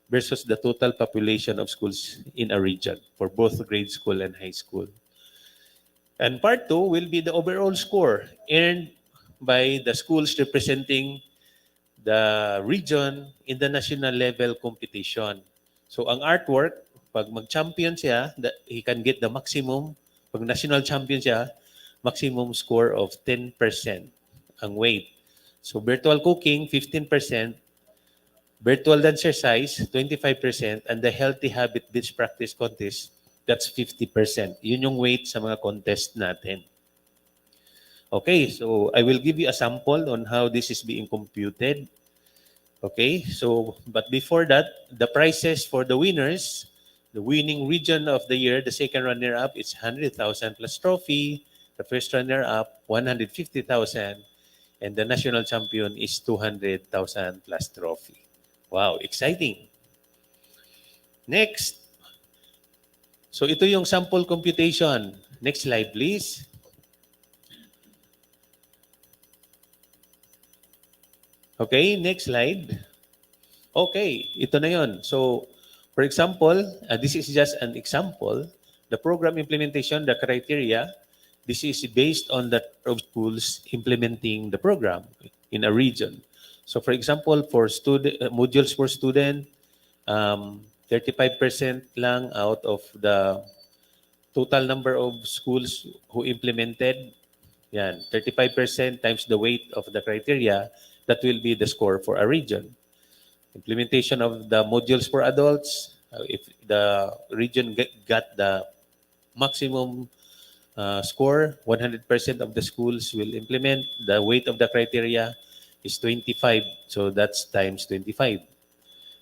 versus the total population of schools in a region for both grade school and high school. And part 2 will be the overall score earned by the schools representing the region in the national level competition. So ang artwork, pag mag-champion siya, he can get the maximum. Pag national champion siya, maximum score of 10% ang weight. So virtual cooking, 15%. Virtual dancercise, 25%. And the healthy habit beach practice contest, that's 50%. Yun yung weight sa mga contest natin. Okay, so I will give you a sample on how this is being computed. Okay, so, but before that, the prizes for the winners, the winning region of the year, the second runner-up is 100,000 plus trophy. The first runner-up, 150,000. And the national champion is 200,000 plus trophy. Wow, exciting. Next. So ito yung sample computation. Next slide, please. Okay, next slide. Okay, ito na yon. So, for example, this is just an example. The program implementation, the criteria, this is based on the of schools implementing the program in a region. So, for example, for student modules for student, 35% lang out of the total number of schools who implemented. Yan, 35% times the weight of the criteria, that will be the score for a region. Implementation of the modules for adults, if the region got the maximum score, 100% of the schools will implement. The weight of the criteria is 25, so that's times 25.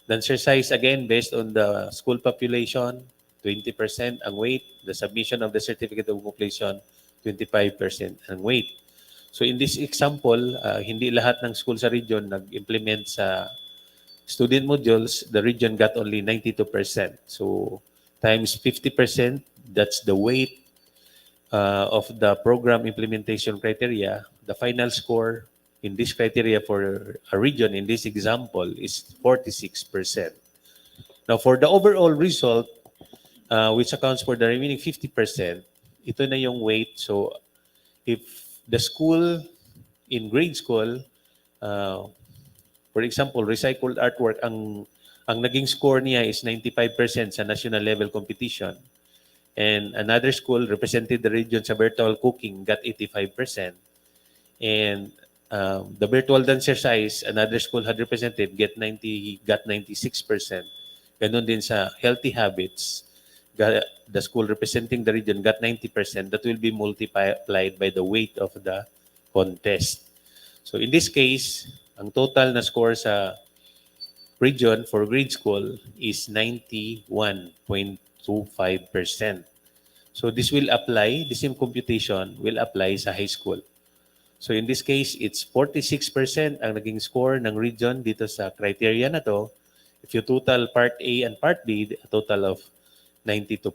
Dancercise, again, based on the school population, 20% ang weight. The submission of the certificate of completion, 25% ang weight. So in this example, hindi lahat ng school sa region nag-implement sa student modules. The region got only 92%. So times 50%, that's the weight of the program implementation criteria. The final score in this criteria for a region in this example is 46%. Now for the overall result, which accounts for the remaining 50%, ito na yung weight. So if the school in grade school, for example, recycled artwork, ang naging score niya is 95% sa national level competition. And another school represented the region sa virtual cooking, got 85%. And the virtual dancercise, another school had represented, got 96%. Ganon din sa healthy habits, the school representing the region got 90%. That will be multiplied by the weight of the contest. So in this case, ang total na score sa region for grade school is 91.25%. So this will apply, the same computation will apply sa high school. So in this case, it's 46% ang naging score ng region dito sa criteria na to. If you total Part A and Part B, a total of 92%.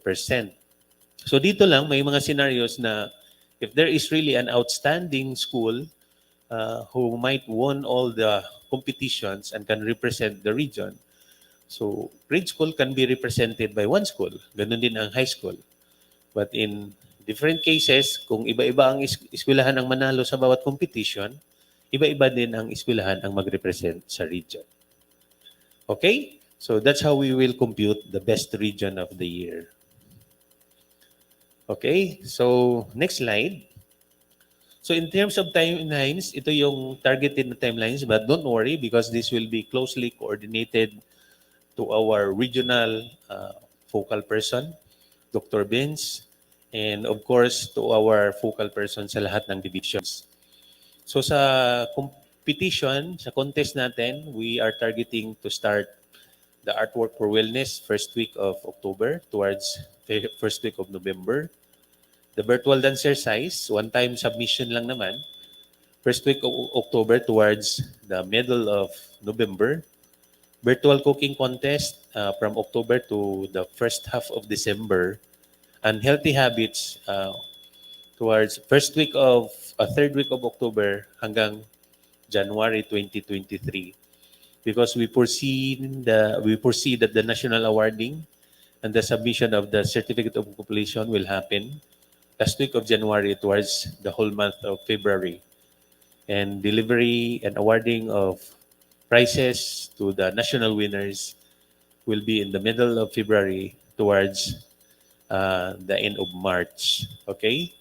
So dito lang, may mga scenarios na if there is really an outstanding school who might won all the competitions and can represent the region, so grade school can be represented by one school. Ganun din ang high school. But in different cases, kung iba-iba ang eskwelahan ang manalo sa bawat competition, iba-iba din ang eskwelahan ang mag-represent sa region. Okay? So that's how we will compute the best region of the year. Okay? So next slide. So in terms of timelines, ito yung targeted na timelines, but don't worry because this will be closely coordinated to our regional focal person, Dr. Benz, and of course to our focal person sa lahat ng divisions. So sa competition, sa contest natin, we are targeting to start the artwork for wellness first week of October towards first week of November. The virtual dancercise, one-time submission lang naman, first week of October towards the middle of November. Virtual cooking contest from October to the first half of December. And healthy habits towards first week of third week of October hanggang January 2023, because we foresee that the national awarding and the submission of the certificate of completion will happen last week of January towards the whole month of February, and delivery and awarding of prizes to the national winners will be in the middle of February towards the end of March. Okay?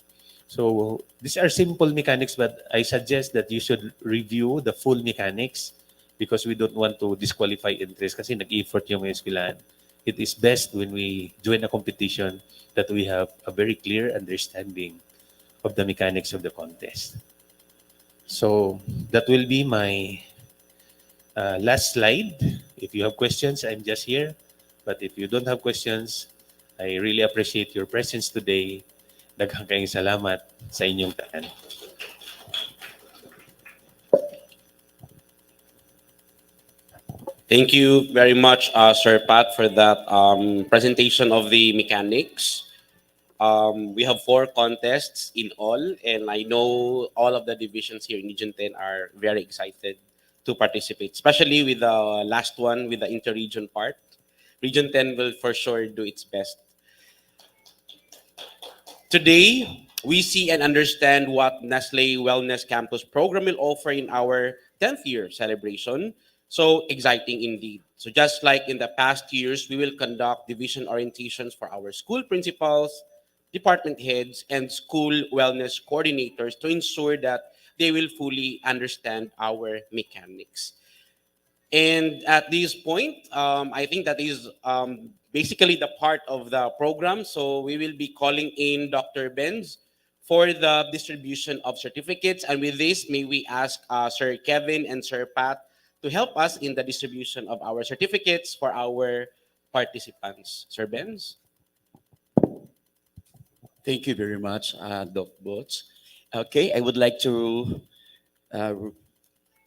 So these are simple mechanics, but I suggest that you should review the full mechanics because we don't want to disqualify interest kasi nag-effort yung mga eskwelahan. It is best when we join a competition that we have a very clear understanding of the mechanics of the contest. So that will be my last slide. If you have questions, I'm just here. But if you don't have questions, I really appreciate your presence today. Daghang kayong salamat sa inyong tanan. Thank you very much, Sir Pat, for that presentation of the mechanics. We have 4 contests in all, and I know all of the divisions here in Region 10 are very excited to participate, especially with the last one, with the inter-region part. Region 10 will for sure do its best. Today, we see and understand what Nestlé Wellness Campus program will offer in our 10th year celebration. So exciting indeed. So just like in the past years, we will conduct division orientations for our school principals, department heads, and school wellness coordinators to ensure that they will fully understand our mechanics. And at this point, I think that is basically the part of the program. So we will be calling in Dr. Benz for the distribution of certificates. And with this, may we ask Sir Kevin and Sir Pat to help us in the distribution of our certificates for our participants. Sir Benz? Thank you very much, Doc Butch. Okay, I would like to uh,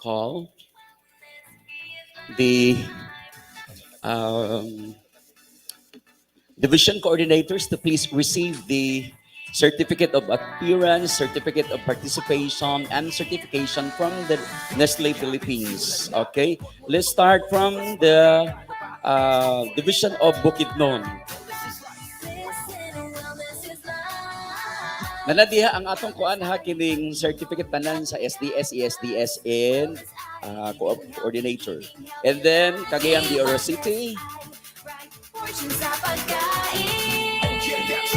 call the um, division coordinators to please receive the certificate of appearance, certificate of participation, and certification from the Nestle Philippines. Okay, let's start from the division of Bukidnon. Nanadiha ang atong kuan ha kining certificate tanan sa SDS, ESDS, and coordinator. And then Cagayan de Oro City,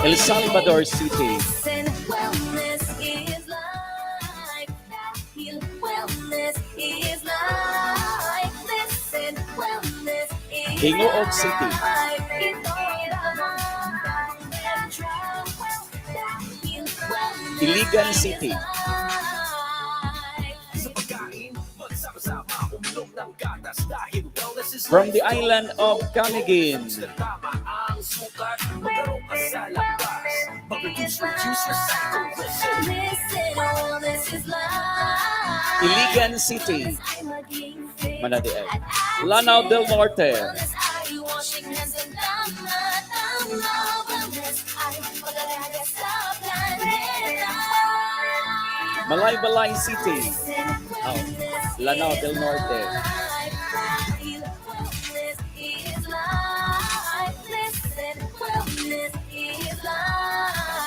El Salvador City, Hingoog City, Iligan City, from the island of Camiguin, Iligan City, Manadiay, Lanao del Norte, Malaybalay City, Lanao del Norte,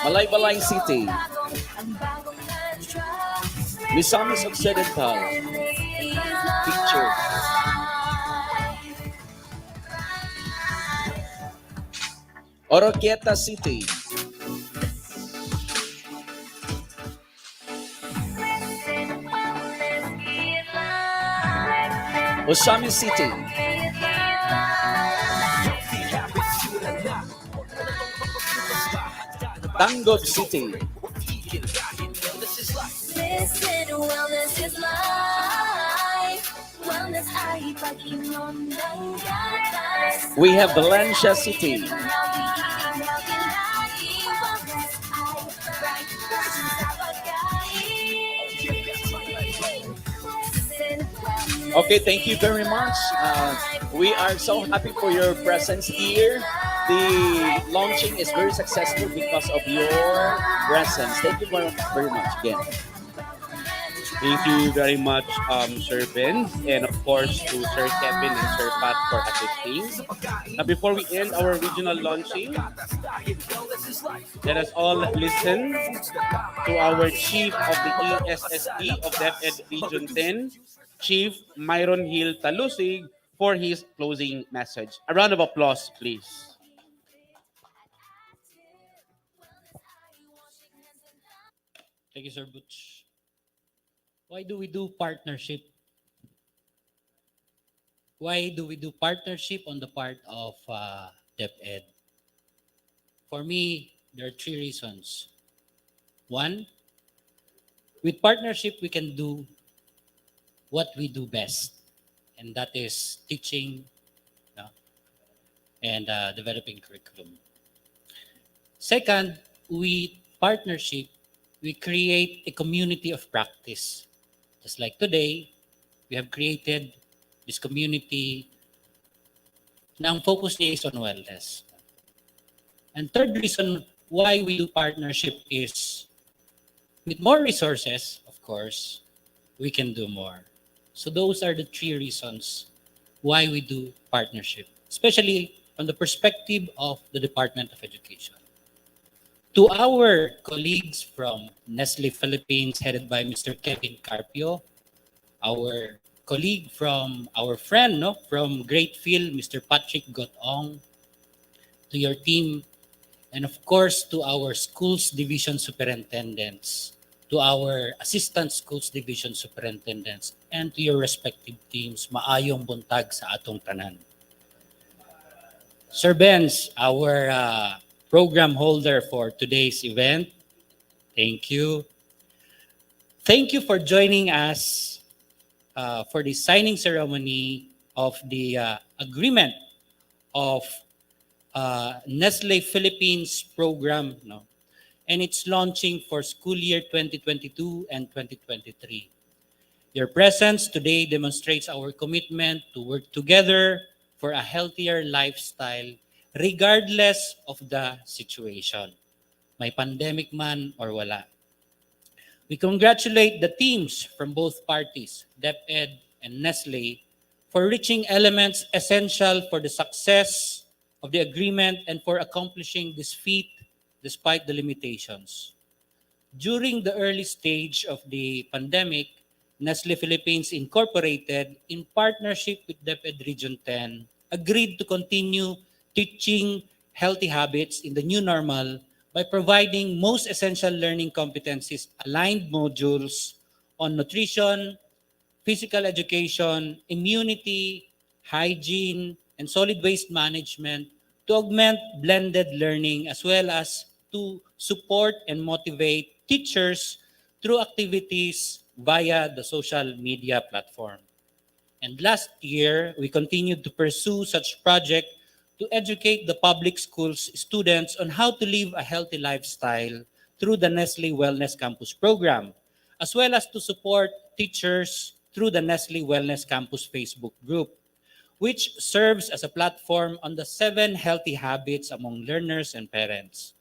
Malaybalay City, Misamis Occidental, picture, Oroquieta City, Osami City, Tangog City, we have Valencia City, okay, thank you very much. We are so happy for your presence here. The launching is very successful because of your presence. Thank you very much again. Thank you very much, Sir Ben, and of course to Sir Kevin and Sir Pat for assisting. Now, before we end our regional launching, let us all listen to our Chief of the ESSD of DepEd Region 10, Chief Myron Hill Talusig, for his closing message. A round of applause, please. Thank you, Sir Butch. Why do we do partnership? Why do we do partnership on the part of DepEd? For me, there are three reasons. One, with partnership, we can do what we do best, and that is teaching and developing curriculum. Second, with partnership, we create a community of practice. Just like today, we have created this community na ang focus niya is on wellness. And third reason why we do partnership is with more resources, of course, we can do more. So those are the three reasons why we do partnership, especially from the perspective of the Department of Education. To our colleagues from Nestle Philippines, headed by Mr. Kevin Carpio, our colleague from our friend from Great Field, Mr. Patrick Gotong, to your team, and of course to our schools division superintendents, to our assistant schools division superintendents, and to your respective teams, maayong buntag sa atong tanan. Sir Benz, our program holder for today's event, thank you. Thank you for joining us for the signing ceremony of the agreement of Nestle Philippines program, and it's launching for school year 2022 and 2023. Your presence today demonstrates our commitment to work together for a healthier lifestyle regardless of the situation. May pandemic man or wala. We congratulate the teams from both parties, DepEd and Nestle, for reaching elements essential for the success of the agreement and for accomplishing this feat despite the limitations. During the early stage of the pandemic, Nestle Philippines Incorporated, in partnership with DepEd Region 10, agreed to continue teaching healthy habits in the new normal by providing most essential learning competencies aligned modules on nutrition, physical education, immunity, hygiene, and solid waste management to augment blended learning as well as to support and motivate teachers through activities via the social media platform. And last year, we continued to pursue such project to educate the public schools students on how to live a healthy lifestyle through the Nestle Wellness Campus program, as well as to support teachers through the Nestle Wellness Campus Facebook group, which serves as a platform on the 7 healthy habits among learners and parents.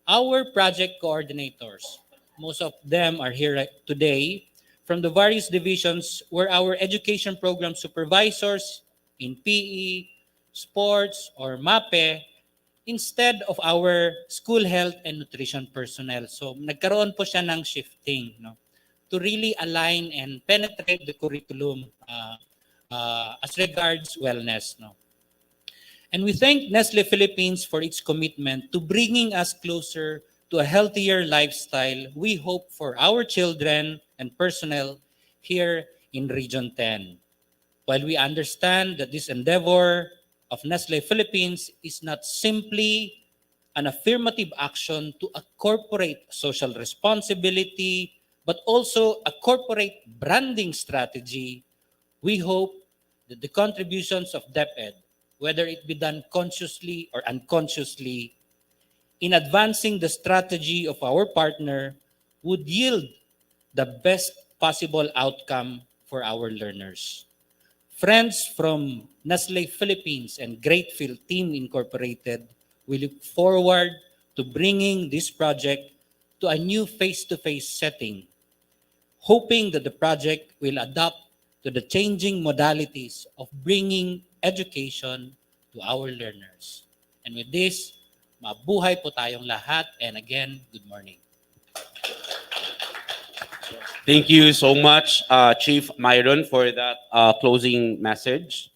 Our project coordinators, most of them are here today, from the various divisions were our education program supervisors in PE, sports, or MAPE, instead of our school health and nutrition personnel. So nagkaroon po siya ng shifting to really align and penetrate the curriculum as regards wellness. And we thank Nestle Philippines for its commitment to bringing us closer to a healthier lifestyle we hope for our children and personnel here in Region 10. While we understand that this endeavor of Nestle Philippines is not simply an affirmative action to a corporate social responsibility, but also a corporate branding strategy, we hope that the contributions of DepEd, whether it be done consciously or unconsciously, in advancing the strategy of our partner would yield the best possible outcome for our learners. Friends from Nestle Philippines and Greatfield Team Incorporated, we look forward to bringing this project to a new face-to-face setting, hoping that the project will adapt to the changing modalities of bringing education to our learners. And with this, mabuhay po tayong lahat. And again, good morning. Thank you so much, Chief Myron, for that closing message.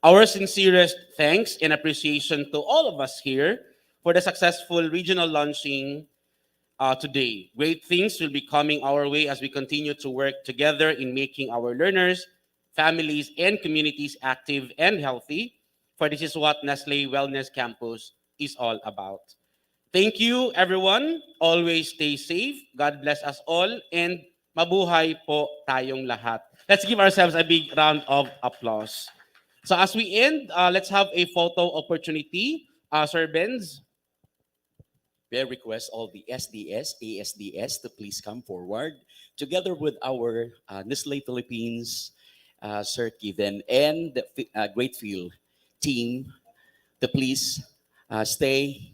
Our sincerest thanks and appreciation to all of us here for the successful regional launching today. Great things will be coming our way as we continue to work together in making our learners, families, and communities active and healthy. For this is what Nestlé Wellness Campus is all about. Thank you, everyone. Always stay safe. God bless us all. And mabuhay po tayong lahat. Let's give ourselves a big round of applause. So as we end, let's have a photo opportunity. Sir Benz. We request all the SDS, ASDS to please come forward together with our Nestle Philippines, Sir Kevin, and the Greatfield team to please stay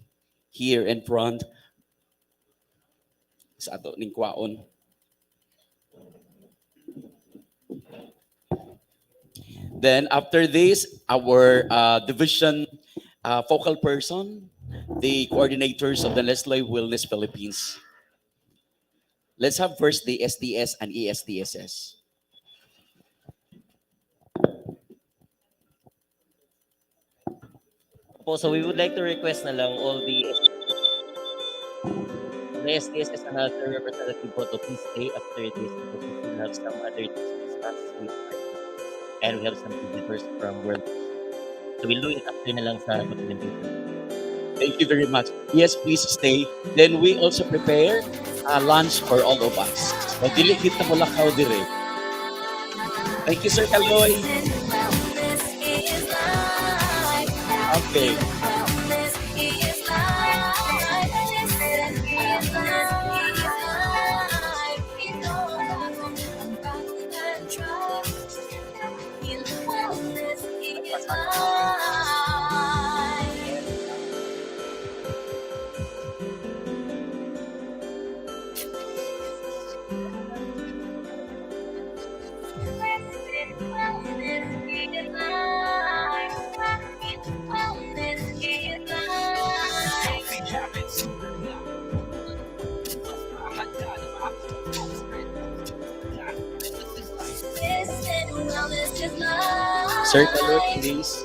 here in front sa ato ning kwaon. Then after this, our division focal person, the coordinators of the Nestlé Wellness Philippines. Let's have first the SDS and ESDSS. So we would like to request na lang all the SDSS and other representative po to please stay after this because we still have some other things to discuss with and we have some visitors from world. So we'll do it after na lang sa documentation. Thank you very much. Yes, please stay. Then we also prepare lunch for all of us. So, dili kita mo lakaw dire. Thank you, Sir Kaloy. Okay. Sir Kaloy, please.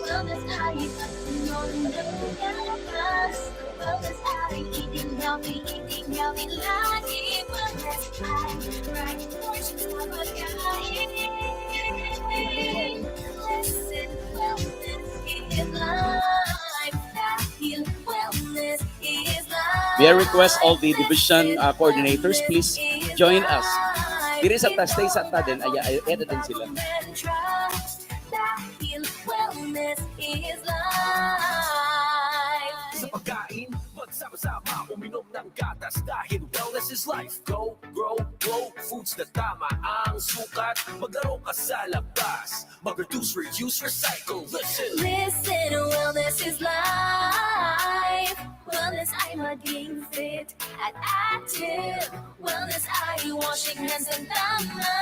May I request all the division coordinators, please join us. Diri sa stay sa ta din, ay edit din sila. Sa pagkain, magsama-sama, uminom ng gatas dahil wellness is life. Go, grow, grow, foods na tama ang sukat. Maglaro ka sa labas, mag-reduce, reuse, recycle. Listen, wellness is life. Wellness ay maging fit at active. Wellness ay washing hands and tama.